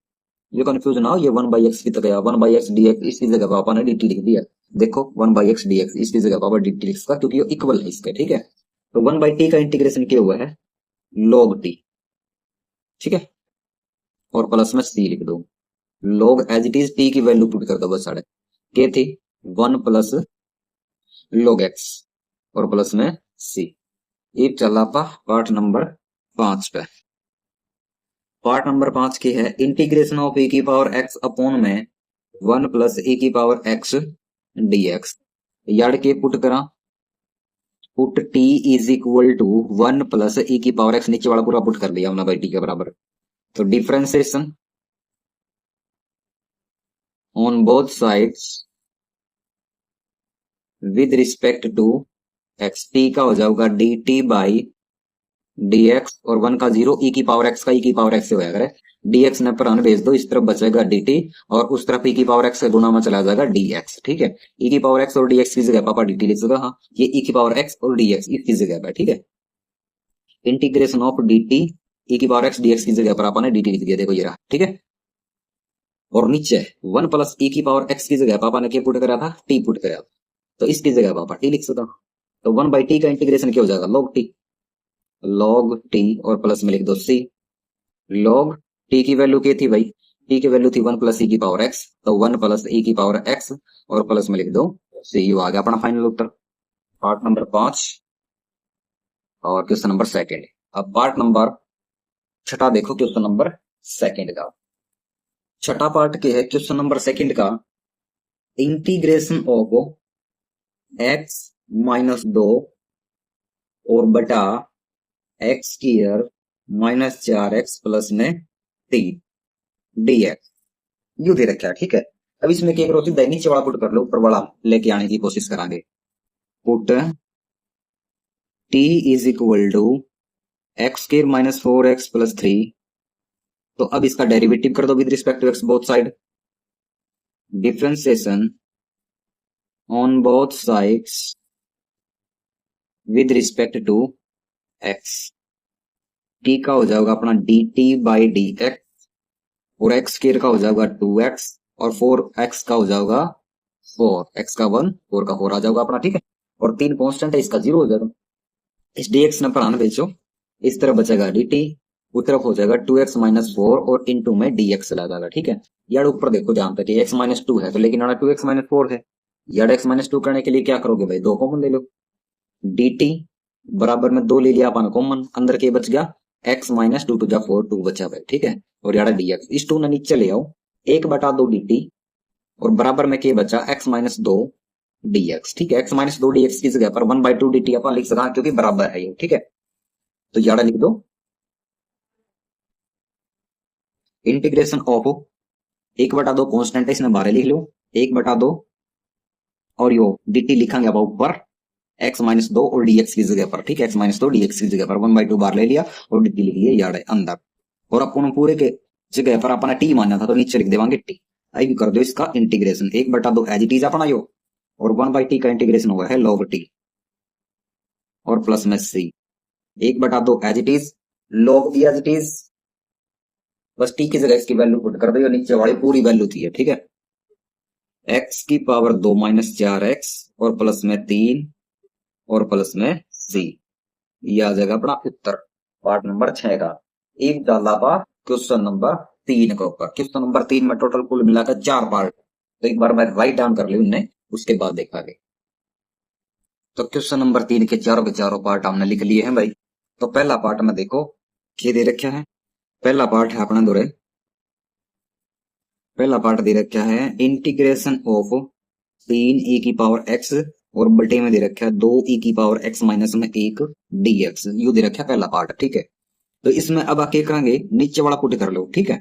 ये कंफ्यूज ना हो, ये 1/x की तरह 1/x dx, इसकी जगह पापा ने dt लिख दिया। देखो 1/x dx, इसकी जगह पापा dt लिख सका क्योंकि ये इक्वल है इसके, ठीक है। तो 1/t का इंटीग्रेशन क्या हुआ है, log t, ठीक है, और प्लस में c लिख दो। log as it is t की वैल्यू पुट कर दो बस साढ़े, के थी 1 प्लस log x और प्लस में c। ये चला पा पार्ट नंबर 5 पे। पार्ट नंबर 5 की है इंटीग्रेशन ऑफ e की पावर x अपॉन में 1 प्लस e की पावर x dx। यार के पुट करा, put t is equal to 1 plus e की पावर x, नीचे वाला पूरा पुट कर दिया हमने भाई t के बराबर। तो differentiation on both sides with respect to x, t का हो जाएगा dt बाई dx, और 1 का 0, e की पावर x का e की पावर x से हो जाएगा, dx ने प्राण भेज दो, इस तरफ बचेगा dt और उस तरफ e की पावर x से गुना में चला जाएगा dx, ठीक है। e की पावर x और dx की जगह पापा dt लिख देगा, हाँ ये e की पावर x और dx इसकी जगह पर, ठीक है। इंटीग्रेशन ऑफ dt e की पावर x dx की जगह पर पापा ने dt लिख दिया, देखो ये रहा, ठीक है। और नीचे 1 प्लस e की पावर x की जगह पापा ने क्या पुट करा था, t पुट करा, तो इसकी जगह पापा t लिख सकता। तो 1/t का इंटीग्रेशन क्या हो जाएगा, log t, log t और प्लस में लिख दो c। log t की वैल्यू क्या थी भाई, t की वैल्यू थी 1 प्लस e की पावर x, तो 1 प्लस e की पावर x और प्लस में लिख दो c। आ गया अपना फाइनल उत्तर, पार्ट नंबर 5 और क्वेश्चन नंबर 2। अब पार्ट नंबर 6 देखो, क्वेश्चन नंबर 2 का छठा पार्ट के है क्वेश्चन नंबर 2 का, इंटीग्रेशन ऑफ x माइनस 2 और बटा x square minus 4x plus में 3 dx यू दे रखा है, ठीक है। अब इसमें क्या करो, सीधा नीचे वाला पुट कर लो, ऊपर वाला लेके आने की कोशिश करांगे। Put t is equal to x square minus 4x plus 3, तो अब इसका डेरिवेटिव कर दो with respect to x both side. Differentiation on both sides with respect to x, t का हो जाएगा अपना dt बाई dx, और x स्क्वायर का हो जाएगा 2x और 4x का हो जाएगा 4, x का 1 4 का 4 आ जाएगा अपना, ठीक है। और 3 कांस्टेंट है, इसका 0 हो जाएगा। इस dx ने प्राण भेजो, इस तरफ बचेगा dt, उस तरफ हो जाएगा 2x माइनस 4 और इनटू में dx चला जाएगा, ठीक है। यार ऊपर देखो जहां तक x माइनस 2 है, तो लेकिन यहाँ 2x माइनस 4 है, यार x माइनस 2 करने के लिए क्या करोगे भाई, 2 कॉमन ले लो, dt बराबर में 2 ले लिया अपन कॉमन, अंदर के बच गया x माइनस 2 टू जा 4, 2 बचा भाई, ठीक है। और यार dx, इस 2 ने नीचे ले आओ, 1/2 dt और बराबर में क्या बचा x माइनस 2 dx, ठीक है। x माइनस 2 dx की जगह पर 1/2 dt अपन लिख सका क्योंकि बराबर है ये, ठीक है। तो यार लिख दो इंटीग्रेशन ऑफ 1/2 कांस्टेंट है, इसने बाहर लिख लो 1/2 और यो dt लिखेंगे अब ऊपर x माइनस 2 और dx की जगह पर, ठीक है। x माइनस 2 dx की जगह पर 1/2 बार ले लिया और dt लिख लिया यार अंदर, और अपन पूरे के जगह पर अपना t मानना था तो नीचे लिख देवांगे t। आई भी कर दो इसका इंटीग्रेशन 1/2 एज इट इज अपना यो, और 1/t का इंटीग्रेशन हुआ है log t और प्लस में c। 1/2 as it is, log भी एज इट इज, बस t की जगह इसकी वैल्यू पुट कर दो, नीचे वाली पूरी वैल्यू थी, ठीक है। x की पावर 2 माइनस 4x और प्लस में 3 और प्लस में c, ये आ जाएगा अपना उत्तर पार्ट नंबर 6 का। एक डाला पा क्वेश्चन नंबर 3 के ऊपर। क्वेश्चन नंबर 3 में टोटल कुल मिलाकर 4 पार्ट, तो एक बार मैं राइट डाउन कर ली उनने, उसके बाद देखांगे। तो क्वेश्चन नंबर 3 के चारों पार्ट हमने लिख लिए हैं भाई। तो पहला पार्ट में देखो क्या दे रखा है, पहला पार्ट है अपना दोरे, पहला पार्ट दे रखा है इंटीग्रेशन ऑफ 3e की पावर x और बटे में दे रखा है 2e की पावर x माइनस में 1 dx, यू दे रखा है पहला पार्ट, ठीक है। तो इसमें अब आके करेंगे नीचे वाला पुट कर लो, ठीक है।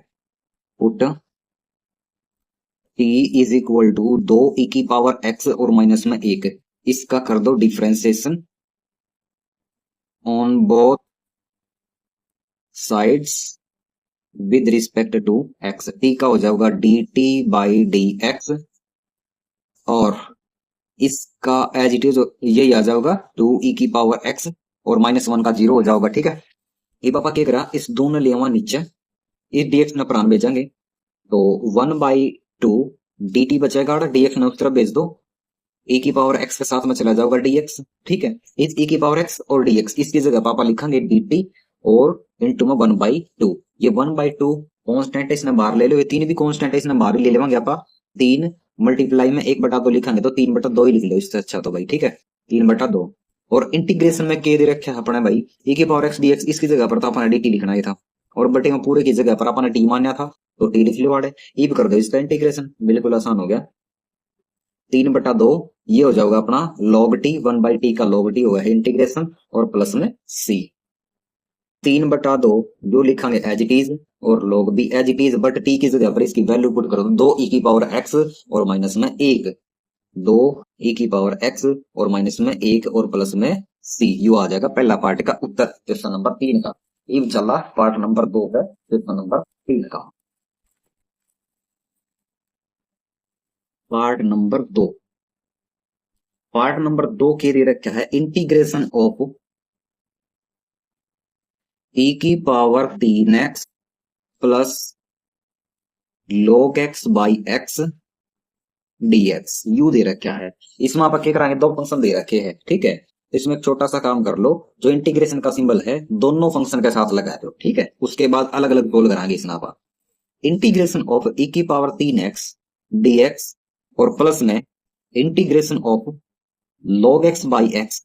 Put t is equal to 2e की पावर x और माइनस में 1, इसका कर दो differentiation on both sides with respect to x, t का हो जाएगा d t by d x, और इसका एज इट इज यही आ जाएगा 2e⁻x और -1 का 0 हो जाएगा। ठीक है, ये पापा क्या करा, इस दोनों ले आवा नीचे, इस dx ने प्राण भेजेंगे तो 1/2 dt बचेगा, dx ने उस तरफ भेज दो, e⁻x के साथ में चला जाएगा dx। ठीक है, इस e⁻x और dx इसकी जगह पापा लिखेंगे dt और इंटू में 1/2। ये 1/2 कॉन्स्टेंट इसने बाहर ले लो, ये तीन भी कॉन्स्टेंट इसने बाहर ले लेंगे आपा, 3 मल्टीप्लाई में 1/2 लिखेंगे तो 3/2 ही लिख लो इससे अच्छा तो भाई। ठीक है, 3/2। और इंटीग्रेशन में के दे रखा है अपने भाई e⁻x dx, इसकी जगह पर तो अपना dt लिखना ही था, और बटे में पूरे की जगह पर अपने t मान्या था तो t लिख लो वाड़े, ये भी कर दो इसका इंटीग्रेशन, बिल्कुल आसान हो गया। 3/2 ये हो जाएगा अपना log t, 1/t का log t होगा इंटीग्रेशन, और प्लस में c। 3/2 जो लिखांगे एज इट इज, और log भी as it is, but t की जगह पर इसकी वैल्यू पुट करो 2e⁻x और माइनस में 1, 2e⁻x और माइनस में 1 और प्लस में c। यू आ जाएगा पहला पार्ट का उत्तर क्वेश्चन नंबर 3 का। अब चला पार्ट नंबर 2 है क्वेश्चन नंबर 3 का। पार्ट नंबर 2, पार्ट नंबर 2 के लिए रखा है integration of e⁻3x plus log x by x dx, यू दे रखा है। इसमें आप क्या कराएंगे, दो फंक्शन दे रखे हैं। ठीक है, इसमें एक छोटा सा काम कर लो, जो इंटीग्रेशन का सिंबल है दोनों फंक्शन के साथ लगा दो। ठीक है, उसके बाद अलग अलग बोल कराएंगे इसमें आप इंटीग्रेशन ऑफ e⁻3x dx और प्लस में integration of log x by x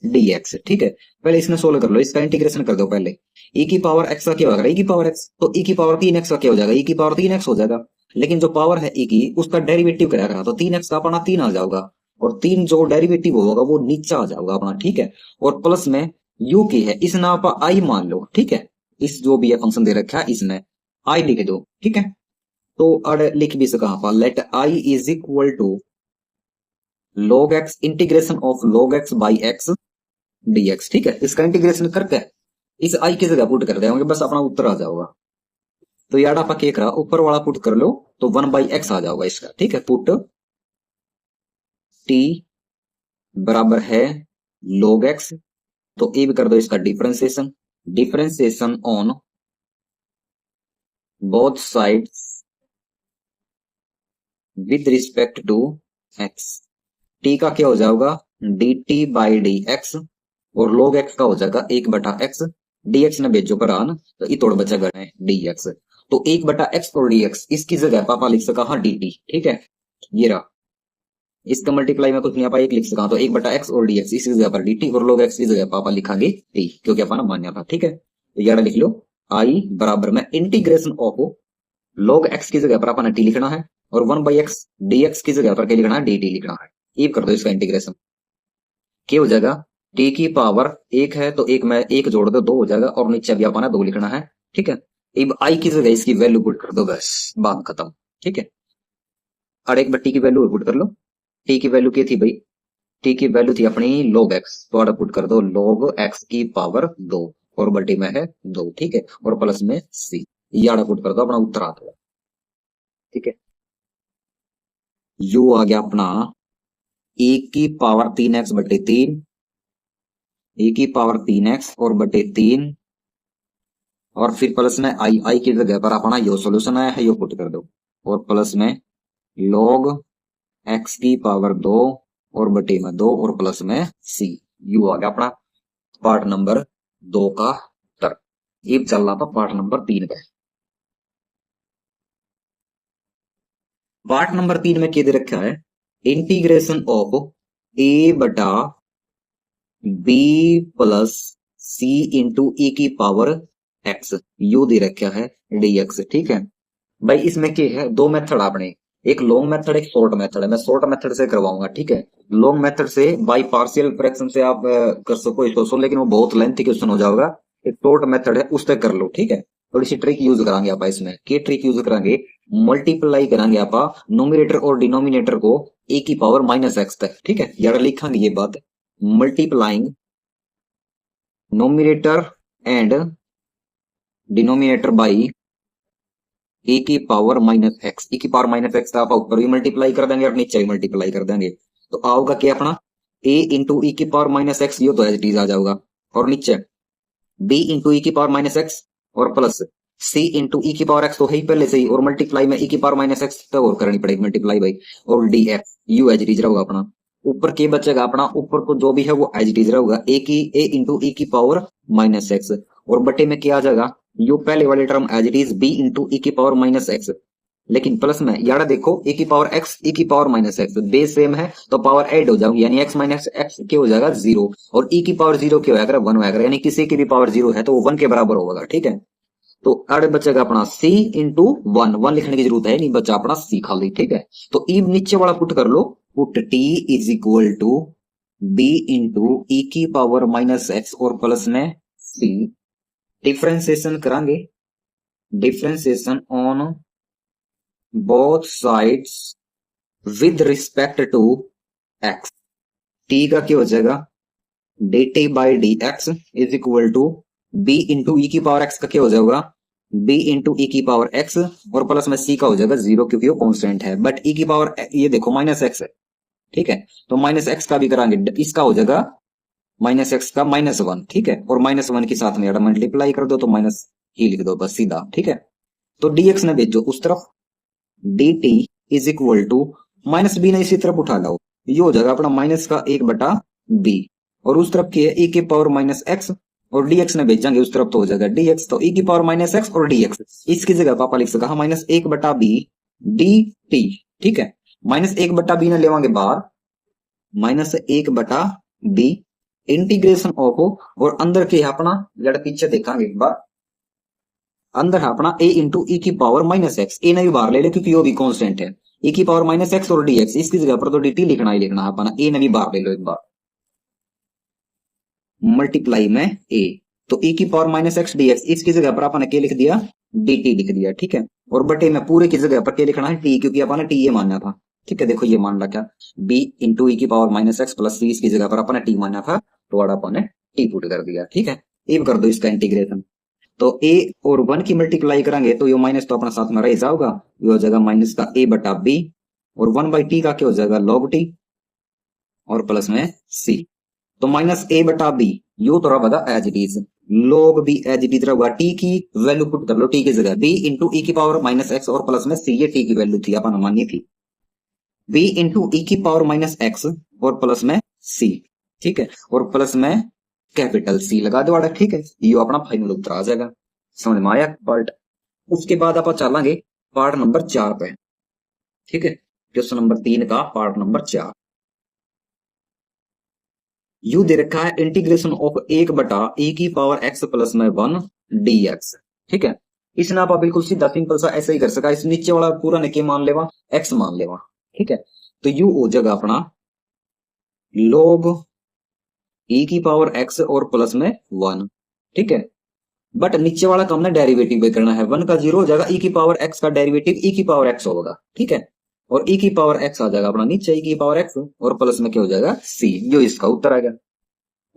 dx। ठीक है, पहले इसमें सोल्व कर लो, इसका इंटीग्रेशन कर दो पहले। e⁻x का क्या होगा, e⁻x तो e⁻3x का क्या हो जाएगा, e⁻3x हो जाएगा, लेकिन जो पावर है e की उसका डेरिवेटिव क्या करा तो 3x का अपना 3 आ जाएगा, और 3 जो डेरिवेटिव होगा वो नीचे आ जाएगा अपना। ठीक है, और प्लस में u की है, इसने आप i मान लो। ठीक है, इस जो भी है फंक्शन दे रखा है इसमें i लिख दो। ठीक है, तो अड़ लिख भी सका आप, let i is equal to log x integration of log x by x dx। ठीक है, इसका इंटीग्रेशन करके इस i की जगह पुट कर देंगे, बस अपना उत्तर आ जाएगा। तो यार आप क्या करा, ऊपर वाला पुट कर लो तो 1/x आ जाएगा इसका। ठीक है, पुट t बराबर है log x, तो ये भी कर दो इसका differentiation, differentiation on both sides with respect to x। t का क्या हो जाएगा dt बाई dx, और log x का हो जाएगा 1/x, dx ने भेजो पर आन तो ये तोड़ बचेगा dx, तो 1/x और dx इसकी जगह पापा लिख सका हाँ dt। ठीक है, ये रहा, इसका मल्टीप्लाई में कुछ नहीं आप एक लिख सका, तो 1/x और dx इसकी जगह पर dt, और log x की जगह पापा लिखांगे t, क्योंकि अपना मान्य था। ठीक है, तो यार लिख लो i बराबर में इंटीग्रेशन ऑफ log x की जगह पर अपना t लिखना है, और 1/x dx की जगह पर क्या लिखना है dt लिखना है। ये कर दो इसका इंटीग्रेशन, क्या हो जाएगा t की पावर 1 है तो एक में 1 जोड़ दो 2 हो जाएगा, और नीचे भी अपना 2 लिखना है। ठीक है, अब i की जगह इसकी वैल्यू पुट कर दो, बस बात खत्म। ठीक है, और एक बार t की वैल्यू पुट कर लो, t की वैल्यू क्या थी भाई, t की वैल्यू थी अपनी log x, तो आड़ा पुट कर दो log x की पावर 2, और बटे में है 2। ठीक है, और प्लस में c, ये आड़ा पुट कर दो, अपना उत्तर आ गया। ठीक है, यू आ गया अपना e⁻3x बटे 3, e⁻3x और बटे 3, और फिर प्लस में आई की जगह पर अपना यो सोल्यूशन आया है, यो पुट कर दो, और प्लस में log x की पावर 2 और बटे में 2 और प्लस में c। यू आ गया अपना पार्ट नंबर 2 का उत्तर। ये चल रहा था पार्ट नंबर 3 का। पार्ट नंबर 3 में क्या दे रखा है, इंटीग्रेशन ऑफ a बटा b plus c into e की पावर x, यू दे रखा है dx। ठीक है भाई, इसमें क्या है, दो मेथड आपने, एक लॉन्ग मेथड एक शॉर्ट मेथड है, मैं शॉर्ट मेथड से करवाऊंगा। ठीक है, लॉन्ग मेथड से बाई पार्शियल फ्रैक्शन से आप कर सको इसको, लेकिन वो बहुत लेंथी क्वेश्चन हो जाएगा। एक शॉर्ट मेथड है उससे कर लो। ठीक है, थोड़ी सी ट्रिक यूज करांगे आप इसमें, क्या ट्रिक यूज करांगे, मल्टीप्लाई करांगे आप नोमिनेटर और डिनोमिनेटर को a की पावर -x तक। ठीक है, यार लिखांगे ये बात, multiplying nominator and denominator by e की पावर माइनस एक्स, e की पावर माइनस एक्स का आप ऊपर भी मल्टीप्लाई कर देंगे और नीचे भी मल्टीप्लाई कर देंगे, तो आओगा क्या अपना a इंटू ई की पावर माइनस एक्स, ये तो एज इट इज आ जाऊगा, और नीचे b इंटू ई की पावर माइनस एक्स और प्लस c इंटू ई की पावर एक्स तो है ही पहले से ही, और मल्टीप्लाई में e की पावर माइनस एक्स तो और करनी पड़ेगी मल्टीप्लाई भाई, और d x you as it is रहेगा अपना। ऊपर क्या बचेगा अपना, ऊपर तो जो भी है वो एज इट इज रहेगा, a इंटू ई की पावर माइनस एक्स, और बटे में क्या आ जाएगा, यू पहले वाली term as it is b into e की पावर माइनस एक्स, लेकिन प्लस में यार देखो e की पावर x e की power minus x base same है तो पावर ऐड हो जाएगी, यानी x माइनस एक्स क्या हो जाएगा जीरो, और e की पावर जीरो क्या होगा वन होगा, यानी किसी की भी पावर जीरो है तो वो वन के बराबर होगा, ठीक है। तो आगे बचेगा अपना c इंटू वन, वन लिखने की जरूरत है नहीं, बचा अपना c खाली, ठीक है। तो ई नीचे वाला पुट कर लो, put t is equal to b into e की पावर माइनस एक्स और प्लस में c, डिफ्रेंसिएशन करांगे, differentiation on both sides with respect to x, t का क्या हो जाएगा dt by d x is equal to b into e की power x का क्या हो जाएगा b इंटू ई की पावर x और प्लस में c का हो जाएगा जीरो क्योंकि वो कांस्टेंट है, बट e की पावर ये देखो माइनस x है, ठीक है। तो माइनस x का भी करांगे, इसका हो जाएगा माइनस x का माइनस वन, ठीक है, और माइनस वन के साथ में मल्टीप्लाई कर दो तो माइनस ही लिख दो बस सीधा, ठीक है। तो dx ने भेजो उस तरफ, dt is equal to minus b ने इसी तरफ उठा लाओ, ये हो जाएगा अपना माइनस का एक बटा बी, और उस तरफ की है e की पावर माइनस एक्स और dx ने भेजांगे उस तरफ तो हो जाएगा dx, तो e की पावर माइनस एक्स और dx, इसकी जगह पापा लिख सका माइनस एक बटा बी dt, ठीक है। माइनस एक बटा बी ने लेवांगे बाहर, माइनस एक बटा बी इंटीग्रेशन ऑफ, और अंदर के अपना जरा पीछे देखेंगे एक बार, अंदर है अपना a इंटू ई की पावर माइनस एक्स, ए ने भी बाहर ले ले क्योंकि वो भी कांस्टेंट है, e की पावर माइनस एक्स और dx, इसकी जगह पर तो dt लिखना ही लिखना है अपना, a ने भी बाहर ले लो एक बार, मल्टीप्लाई में a, तो e की पावर माइनस एक्स dx, इसकी जगह पर आपने क्या लिख दिया dt लिख दिया, ठीक है। और बटे में पूरे की जगह पर क्या लिखना है t, क्योंकि आपने t ये मानना था, ठीक है। देखो ये मान ला क्या b इंटू ई की power minus x plus c, इसकी जगह पर आपने t मानना था तो आपने t पुट कर दिया, ठीक है। अब कर दो इसका इंटीग्रेशन, तो a और वन की मल्टीप्लाई करेंगे तो ये माइनस तो अपना साथ में रह जाएगा, ये हो जाएगा माइनस का a बटा b, और वन बाई टी का क्या हो जाएगा लॉग टी, और प्लस में c, तो माइनस a बटा b यो तो रहा as it is, log b as it is रहा, टी की वैल्यू पुट कर लो, टी की जगह b इंटू ई की पावर माइनस एक्स और प्लस में c, ये टी की वैल्यू थी अपन मानी थी, b इंटू ई की पावर माइनस एक्स और प्लस में c, ठीक है, और प्लस में कैपिटल सी लगा दो, ठीक है। ये अपना फाइनल उत्तर आ जाएगा, समझ में आया पार्ट। उसके बाद आप चलेंगे पार्ट नंबर 4 पे, ठीक है, क्वेश्चन नंबर 3 का पार्ट नंबर 4, यू दे रखा है इंटीग्रेशन ऑफ एक बटा e की पावर x प्लस में 1 dx, ठीक है। इसने आप बिल्कुल सीधा सिंपल सा ऐसे ही कर सका, इस नीचे वाला पूरा ने क्या मान लेवा x मान लेवा, ठीक है। तो यू हो जाएगा अपना log e की पावर x और प्लस में 1, ठीक है। बट नीचे वाला का हमने डेरिवेटिव भी करना है, 1 का 0 हो जाएगा, e की पावर x का डेरिवेटिव e की पावर x होगा, ठीक है, और e की पावर x आ जाएगा अपना नीचे e की पावर x और प्लस में क्या हो जाएगा c, जो इसका उत्तर आ गया।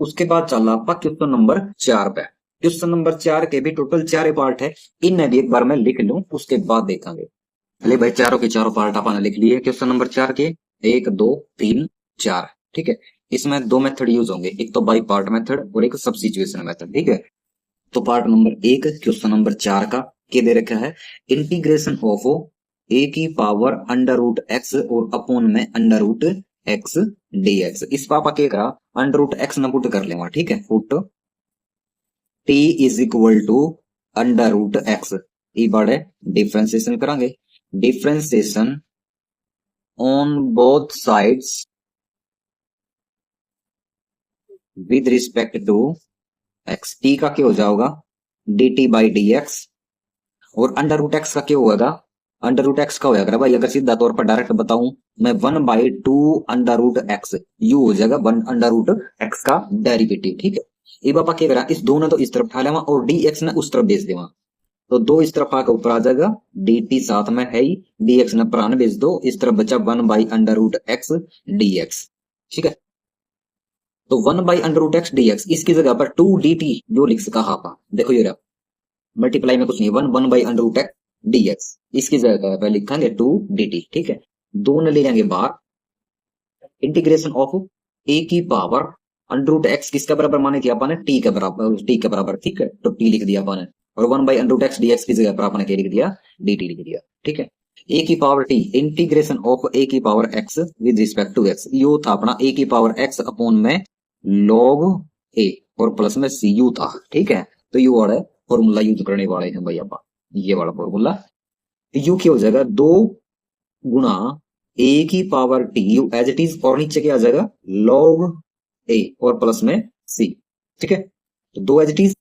उसके बाद चल रहा क्वेश्चन नंबर 4 पे, क्वेश्चन नंबर 4 के भी टोटल 4 पार्ट है, इन्हें भी एक बार मैं लिख लूं उसके बाद देखेंगे। चलिए भाई चारों के चारों पार्ट आपने लिख लिए क्वेश्चन नंबर 4 के, 1 2 3 4, ठीक है। इसमें दो मेथड यूज होंगे, एक तो बाई पार्ट मेथड और एक सब्स्टिट्यूशन मेथड, ठीक है। तो पार्ट नंबर 1 क्वेश्चन नंबर 4 का क्या दे रखा है, इंटीग्रेशन ऑफ a की पावर अंडर रूट एक्स और अपॉन में अंडर रूट एक्स dx, इस पापा क्या करा अंडर रूट एक्स न पुट कर लेवा, ठीक है, put t is equal to under root x, ये बड़े डिफ्रेंसिएशन करांगे, differentiation on both sides with respect to x, t का क्या हो जाएगा dt बाई डी एक्स, और अंडर रूट एक्स का क्या होगा, अंडर रूट एक्स का होगा भाई, अगर सीधा तौर पर डायरेक्ट बताऊं मैं 1/2 अंडर रूट एक्स, यू हो जाएगा 1 अंडर रूट एक्स का डेरिवेटिव, ठीक है। ये पापा क्या करा इस दोनों तो इस तरफ उठा लेवा और डी एक्स ने उस तरफ भेज देवा, तो दो इस तरफ आकर ऊपर आ जाएगा, डी टी साथ में है ही, डी एक्स ने प्राण भेज दो, इस तरफ बचा 1/√x dx, ठीक है। तो 1/√x dx, इसकी जगह पर 2 dt जो लिख सका हापा, देखो ये रहा मल्टीप्लाई में कुछ नहीं, 1/√x dx, इसकी जगह पे लिखेंगे 2 dt। ठीक है, दोनों ले लेंगे बाहर। इंटीग्रेशन ऑफ ए की पावर अंडर रूट एक्स किसके बराबर माने थी अपन ने, टी के बराबर, टी के बराबर। ठीक है, तो टी लिख दिया अपन ने, और 1 by under root x dx की जगह पर अपन ने क्या लिख दिया, dt लिख दिया। ठीक है, ए की power t integration of a की power x with respect to x, you था अपना ए की पावर एक्स अपॉन में लॉग ए और प्लस में सी यू था। ठीक है, तो यू वाला फॉर्मूला यूज करने वाले हैं भाई अपन, ये वाला फॉर्मूला। यू क्या हो जाएगा, 2 गुणा ए की power t you as it is, और नीचे क्या आ जाएगा लॉग ए और प्लस में सी। ठीक है, तो 2 एज इट इज,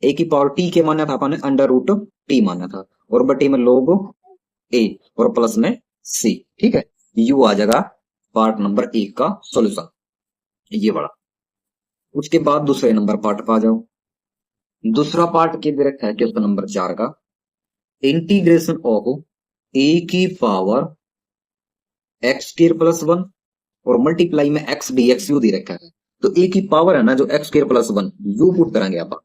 ए की पावर टी के माना था अपन ने अंडर रूट टी माना था, और बटे में लॉग ए और प्लस में सी। ठीक है, यू आ जाएगा पार्ट नंबर 1 का सॉल्यूशन, ये वाला। उसके बाद दूसरे नंबर पार्ट पर आ जाओ। दूसरा पार्ट के दे रखा है क्वेश्चन नंबर 4 का, इंटीग्रेशन ऑफ ए की पावर एक्स स्क्वायर प्लस 1 और मल्टीप्लाई में एक्स डीएक्स यू दे रखा है। तो ए की पावर है ना जो x square plus 1, you put करेंगे आप,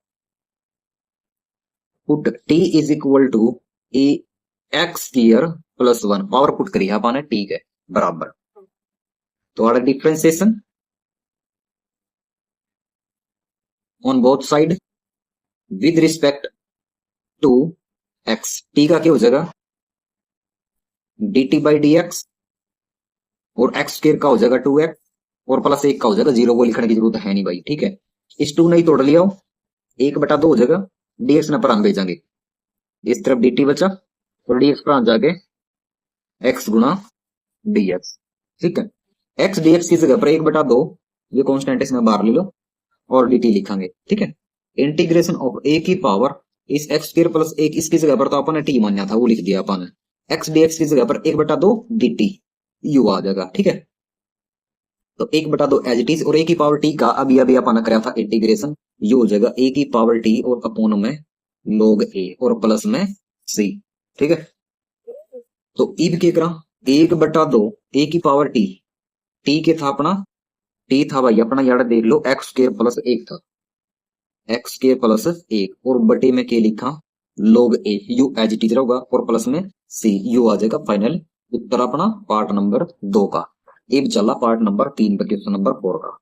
put t is equal to a x square plus 1, power put करी आपने टी के बराबर। तो are differentiation on both side with respect to x, t का क्या हो जाएगा d t by d x, और एक्स स्क्वायर का हो जाएगा 2x, और प्लस 1 का हो जाएगा 0, को लिखने की जरूरत है नहीं भाई। ठीक है, इस 2 नहीं तोड़ लिया, 1/2 हो जाएगा, dx ना पर हम भेजेंगे, इस तरफ dt बचा, और dx पर जाके x गुना dx। ठीक है, x dx की जगह पर 1/2, ये कॉन्स्टेंट इसमें बाहर ले लो, और dt लिखेंगे। ठीक है, इंटीग्रेशन ऑफ a की पावर इस एक्स स्क्वायर प्लस 1, इसकी जगह पर तो अपन ने t माना था, वो लिख दिया अपन ने, x dx की जगह पर 1/2 dt यू आ जाएगा। ठीक है, तो 1/2 एज इट इज, और ए की पावर टी का अभी अभी अपन कराया था इंटीग्रेशन, यू हो जाएगा ए की पावर टी और अपोन में log ए और प्लस में सी। ठीक है, तो इब के करा 1/2 ए की पावर टी, टी के था अपना, टी था भाई अपना यार देख लो एक्स स्क्वायर प्लस 1 था, एक्स स्क्वायर प्लस 1, और बटे में के लिखा log a, you as it is रहेगा, और प्लस में सी, यू आ जाएगा फाइनल उत्तर अपना पार्ट नंबर 2 का। अब चला पार्ट नंबर 3 पर, क्वेश्चन नंबर 4 का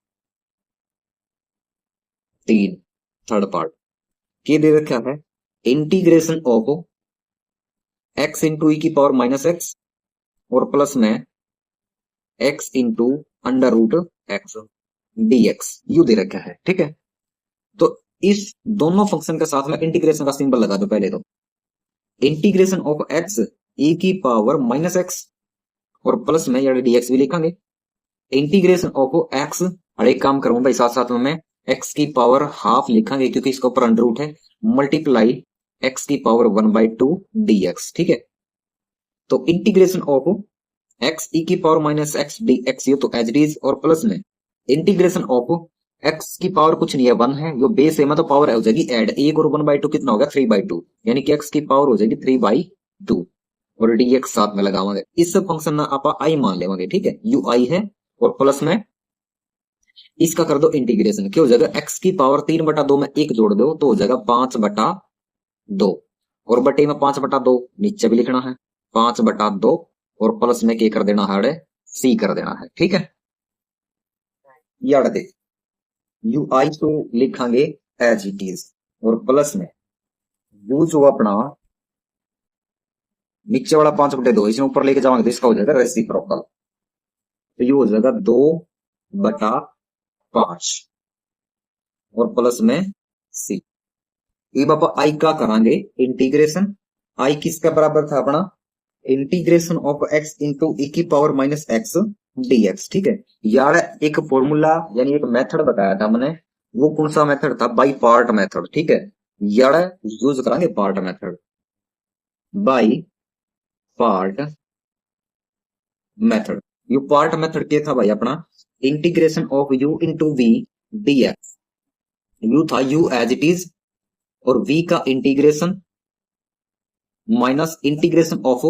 3 थर्ड पार्ट के दे रखा है, integration of x into e की पावर माइनस एक्स और प्लस में x into under root x dx you दे रखा है। ठीक है, तो इस दोनों फंक्शन के साथ में इंटीग्रेशन का सिंबल लगा दो पहले। तो इंटीग्रेशन ऑफ एक्स ई की पावर माइनस एक्स और प्लस में यानी डीएक्स भी लिखेंगे, इंटीग्रेशन ऑफ एक्स, और एक काम करूं भाई साथ साथ में मैं एक्स की पावर हाफ लिखेंगे क्योंकि इसका ऊपर अंडर रूट है, मल्टीप्लाई एक्स की पावर 1/2 dx। ठीक है, तो इंटीग्रेशन ऑफ एक्स ई की power minus x D x, ये तो एज इट इज, और प्लस में इंटीग्रेशन ऑफ एक्स की पावर कुछ नहीं है 1 है, जो बेस है मतलब पावर हो जाएगी ऐड, 1 और 1/2 कितना होगा 3/2, यानी कि एक्स की पावर हो जाएगी 3/2, और dx साथ में लगावांगे। इस फंक्शन ना आप आई मान लेवांगे। ठीक है, यू आई है, और प्लस में इसका कर दो इंटीग्रेशन, क्या हो जाएगा एक्स की पावर 3/2 में 1 जोड़ दो तो हो जाएगा 5/2, और बटे में 5/2 नीचे भी लिखना है 5/2, और प्लस में क्या कर देना है सी कर देना है। ठीक है, याद दे यू आई तो लिखांगे एज इट इज, और प्लस में यू जो अपना नीचे वाला 5/2 इसमें ऊपर लेके जाओगे तो इसका हो जाएगा रेसिप्रोकल, तो ये हो जाएगा 2/5 और प्लस में सी। अब आप आई का करांगे इंटीग्रेशन, आई किसका बराबर था अपना integration of x into e की पावर माइनस एक्स डीएक्स। ठीक है, यार एक फॉर्मूला यानी एक मेथड बताया था मैंने, वो कौन सा मेथड था, बाई पार्ट मेथड। ठीक है, यार यूज करांगे part method, by part method. You part method क्या था भाई अपना, integration of u into v dx, u था यू एज इट इज, और v का integration minus integration of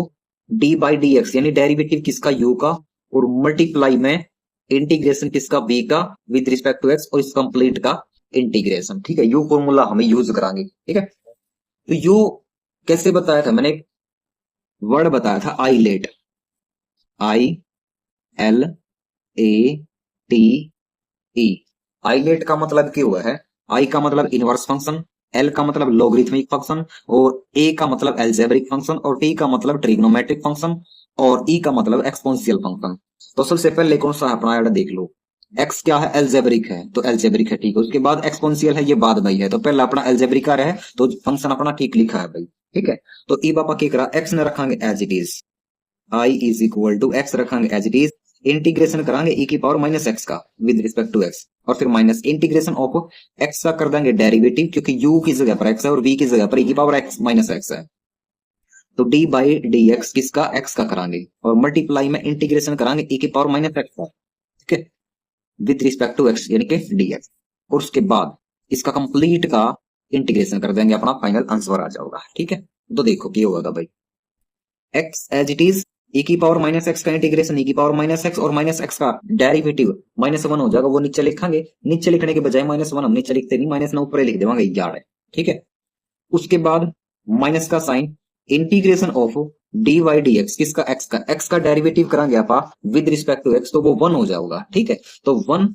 d by d x, यानी डेरिवेटिव किसका u का, और मल्टीप्लाई में इंटीग्रेशन किसका v का विद रिस्पेक्ट टू x, और इस कंप्लीट का इंटीग्रेशन। ठीक है, u फॉर्मूला हमें यूज करांगे। ठीक है, तो u कैसे बताया था मैंने, वर्ड बताया था eyelet, I L A T E. Eyelet का मतलब क्या हुआ है? आई का मतलब इनवर्स फंक्शन, एल का मतलब लॉगरिथमिक फंक्शन, और ए का मतलब एल्जेब्रिक फंक्शन, और टी का मतलब ट्रिग्नोमेट्रिक फंक्शन, और ई का मतलब एक्सपोनेंशियल फंक्शन। तो सबसे पहले कौन सा है अपना, यार देख लो। एक्स क्या है? एल्जेब्रिक है, तो एल्जेब्रिक है, ठीक है। उसके बाद एक्सपोनेंशियल है, ये बाद में ही है। तो पहले अपना एल्जेब्रिक का रहे, तो फंक्शन अपना ठीक लिखा है भाई, ठीक है। तो ई पापा क्या करा, एक्स ने रखांगे as it is, I is equal to x रखांगे एज इट इज, इंटीग्रेशन करांगे ई की पावर माइनस एक्स का विद रिस्पेक्ट टू एक्स, और फिर माइनस इंटीग्रेशन ऑफ एक्स का कर देंगे डेरिवेटिव, क्योंकि यू की जगह पर एक्स है और वी की जगह पर ई की पावर एक्स माइनस एक्स है। तो डी बाई डी एक्स किसका? एक्स का करांगे, और मल्टीप्लाई में इंटीग्रेशन करांगे ई की पावर माइनस एक्स का, ठीक है, विद रिस्पेक्ट टू एक्स यानी कि डी एक्स। और उसके बाद इसका कंप्लीट का इंटीग्रेशन कर देंगे, अपना फाइनल आंसर आ जाएगा, ठीक है। तो देखो क्या होगा भाई, x as it is, e की पावर माइनस एक्स का इंटीग्रेशन, e की पावर माइनस एक्स, और माइनस एक्स का डेरिवेटिव माइनस वन हो जाएगा, वो नीचे लिखेंगे। नीचे लिखने के बजाय माइनस वन हम नीचे लिखते नहीं, माइनस ना ऊपर लिख देवांगे, यार है, ठीक है। उसके बाद माइनस का sign, integration of d y d x, किसका? एक्स का डेरिवेटिव करांगे आप विद रिस्पेक्ट टू एक्स, तो वो वन हो जाएगा, ठीक है। तो वन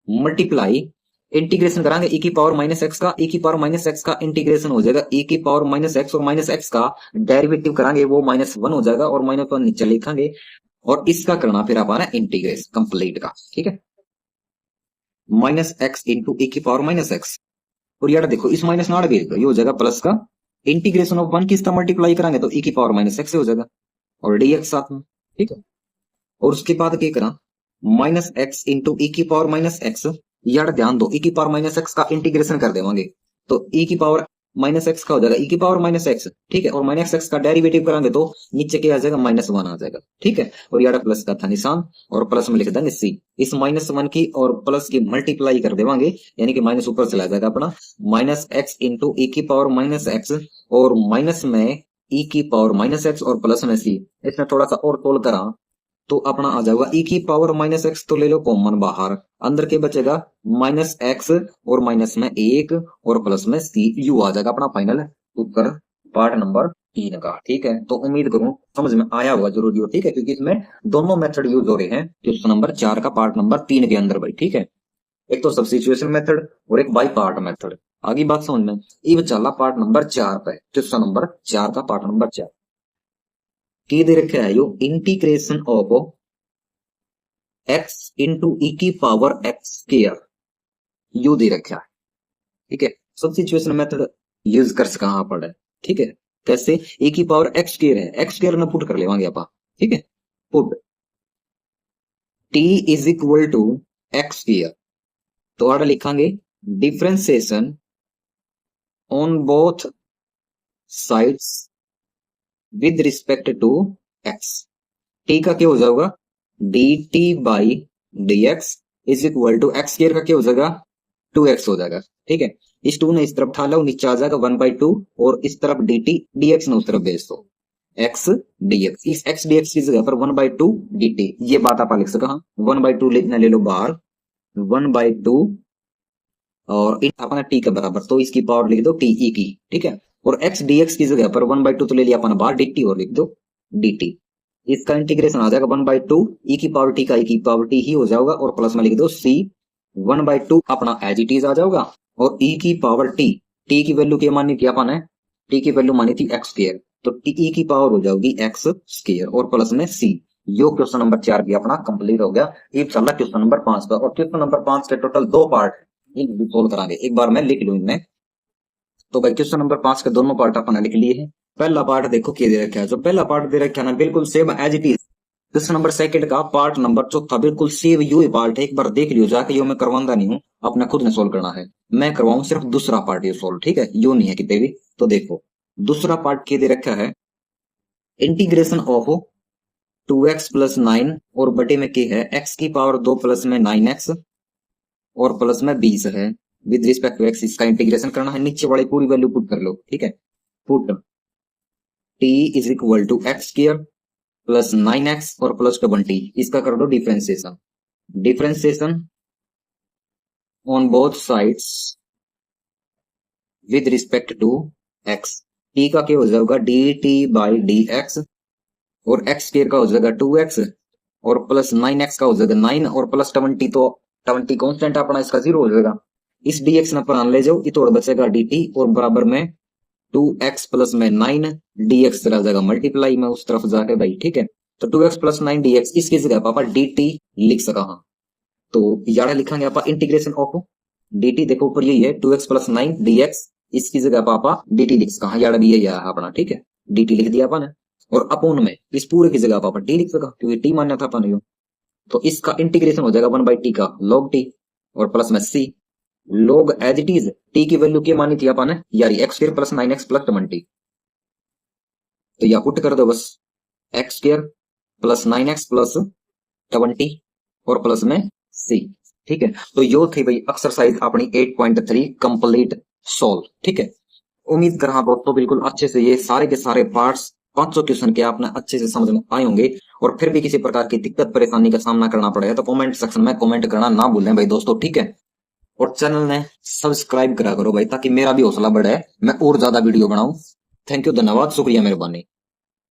मल्टीप्लाई इंटीग्रेशन करांगे ई की पावर माइनस एक्स का, ई की पावर माइनस एक्स का इंटीग्रेशन हो जाएगा ई की पावर माइनस एक्स, और माइनस एक्स का डेरिवेटिव करांगे वो माइनस वन हो जाएगा, और माइनस वन नीचे लिखेंगे, और इसका करना फिर आप इंटीग्रेशन कंप्लीट का, ठीक है। माइनस एक्स इंटू ई की पावर माइनस एक्स, और यार देखो इस माइनस नाड़ भेज दो, ये हो जाएगा प्लस का इंटीग्रेशन ऑफ वन किसका मल्टीप्लाई करांगे, तो ई की पावर माइनस एक्स हो जाएगा, और डी एक्स साथ में, ठीक है। और उसके बाद क्या करा, माइनस एक्स इंटू ई की पावर माइनस एक्स, यार ध्यान दो, ई की पावर माइनस एक्स का इंटीग्रेशन कर देवांगे, तो ई की पावर माइनस एक्स का हो जाएगा ई की पावर माइनस एक्स, ठीक है। और माइनस एक्स का डेरिवेटिव करांगे तो नीचे क्या आ जाएगा, माइनस वन आ जाएगा, ठीक है। और यार प्लस का था निशान, और प्लस में लिख देंगे सी, इस माइनस वन की और प्लस की मल्टीप्लाई कर देवांगे, यानी कि माइनस ऊपर चला जाएगा अपना, माइनस एक्स इंटू ई की पावर माइनस एक्स, और माइनस में ई की पावर माइनस एक्स, और प्लस में सी। इसमें थोड़ा सा और तोल करा तो अपना आ जाएगा ई की पावर माइनस एक्स, तो ले लो कॉमन बाहर, अंदर के बचेगा माइनस एक्स, और माइनस में एक, और प्लस में सी, यू आ जाएगा अपना फाइनल उत्तर पार्ट नंबर 3 का, ठीक है। तो उम्मीद करूं समझ में आया होगा जरूर हो, ठीक है, क्योंकि इसमें दोनों मेथड यूज हो रहे हैं क्वेश्चन नंबर 4 का पार्ट नंबर 3 के अंदर भाई, ठीक है। एक तो सब्स्टिट्यूशन मेथड और एक बाई पार्ट मेथड। आगे बात समझ में, ये चला पार्ट नंबर 4 पे, क्वेश्चन नंबर 4 का पार्ट नंबर 4 की दे रखा है, यो integration of x into e की पावर एक्स स्क्वायर, यू दे रखा है, ठीक है। सब्स्टिट्यूशन मेथड यूज कर सका यहाँ पर, ठीक है। कैसे? ए की पावर एक्स स्क्वायर है, एक्स स्क्वायर ना पुट कर लेवांगे आप, ठीक है। Put t is equal to x square, तो आड़ा लिखांगे differentiation on both sides with respect to x. T का क्या हो जाएगा, d t by d x is equal to x square का क्या हो जाएगा, 2x हो जाएगा, ठीक है। इस 2 ने इस तरफ ठा लो, नीचे आ जाएगा 1/2, और इस तरफ dt dx ने उस तरफ भेज दो, x dx, इस x dx की जगह पर 1/2 dt, ये बात आप लिख सका, 1/2 लिखना ले लो बाहर, 1/2, और अपना t के बराबर, तो इसकी पावर लिख दो टी ई की, ठीक है। और x dx की जगह पर 1/2 तो ले लिया अपना बाहर, dt और लिख दो dt, इसका इंटीग्रेशन आ जाएगा 1/2 ई की पावर टी का ई की पावर टी ही हो जाएगा, और प्लस में लिख दो c 1/2 अपना एज इट इज आ जाएगा, और e की पावर टी की वैल्यू क्या मानी थी अपन ने, टी की वैल्यू मानी थी एक्स स्क्वायर, तो e की पावर हो जाएगी एक्स स्क्वायर, और प्लस में c। यो क्वेश्चन नंबर 4 भी अपना कंप्लीट हो गया। ये चल क्वेश्चन नंबर 5 का, और क्वेश्चन नंबर 5 के टोटल 2 पार्ट सोल्व करांगे, एक बार मैं लिख लू इनमें। तो भाई क्वेश्चन नंबर 5 के दोनों पार्ट अपन लिख लिए हैं। पहला पार्ट देखो क्या दे रखा है, जो पहला पार्ट दे रखा है ना बिल्कुल same as it is. Question number second का पार्ट नंबर चौथा बिल्कुल सेम यू पार्ट है, एक बार देख लियो जाके, यो मैं करवाऊंगा नहीं हूँ, अपना खुद ने सोल्व करना है, मैं करवाऊं सिर्फ दूसरा पार्ट ये सोल्व, ठीक है, यो नहीं है कितने भी। तो देखो दूसरा पार्ट क्या दे रखा है, इंटीग्रेशन ऑफ 2x प्लस 9, और बटे में क्या है, x की पावर 2 प्लस में 9x, और प्लस में 20 है विद रिस्पेक्ट टू x, इसका इंटीग्रेशन करना है, नीचे वाली पूरी वैल्यू पुट कर लो, ठीक है। Put t is equal to x square plus 9x और प्लस 20, इसका कर दो differentiation, differentiation on both sides with respect to x, t का क्या हो जाएगा d t by d x, और एक्स स्क्र का हो जाएगा 2x, और प्लस 9x का हो जाएगा 9, और प्लस 20, तो 20 कॉन्स्टेंट अपना इसका 0 हो जाएगा। इस dx ना पर ले जाओ, ये तो बचेगा dt, और बराबर में 2x प्लस में 9 dx चला जाएगा मल्टीप्लाई में उस तरफ जाके भाई, ठीक है। तो 2x प्लस 9 dx, इसकी जगह पापा dt लिख सका। हाँ, तो यार लिखांगे आप इंटीग्रेशन ऑफ dt, देखो ऊपर यही है 2x प्लस 9 dx, इसकी जगह पापा dt लिख सका। यार भी यही है अपना, ठीक है, dt लिख दिया अपन ने, और अपोन में इस पूरे की जगह पापा t लिख सका, क्योंकि t मान्य था अपन ने। तो इसका इंटीग्रेशन हो जाएगा 1/t का log t, और प्लस में c log as it is t की वैल्यू क्या मानी थी अपन ने यार, x square plus 9x plus 20, तो या पुट कर दो बस x square plus 9x plus 20 और प्लस में c, ठीक है। तो यो थी भाई एक्सरसाइज अपनी 8.3 कंप्लीट सॉल्व, ठीक है। उम्मीद कर रहा दोस्तों बिल्कुल अच्छे से ये सारे के सारे पार्ट्स 500 क्वेश्चन के आपने अच्छे से समझ में आए होंगे, और फिर भी किसी प्रकार की दिक्कत परेशानी का सामना करना पड़ेगा तो कमेंट सेक्शन में कमेंट करना ना भूलें भाई दोस्तों, ठीक है। और चैनल ने सब्सक्राइब करा करो भाई, ताकि मेरा भी हौसला बढ़े, मैं और ज्यादा वीडियो बनाऊं। थैंक यू, धन्यवाद, शुक्रिया, मेहरबानी।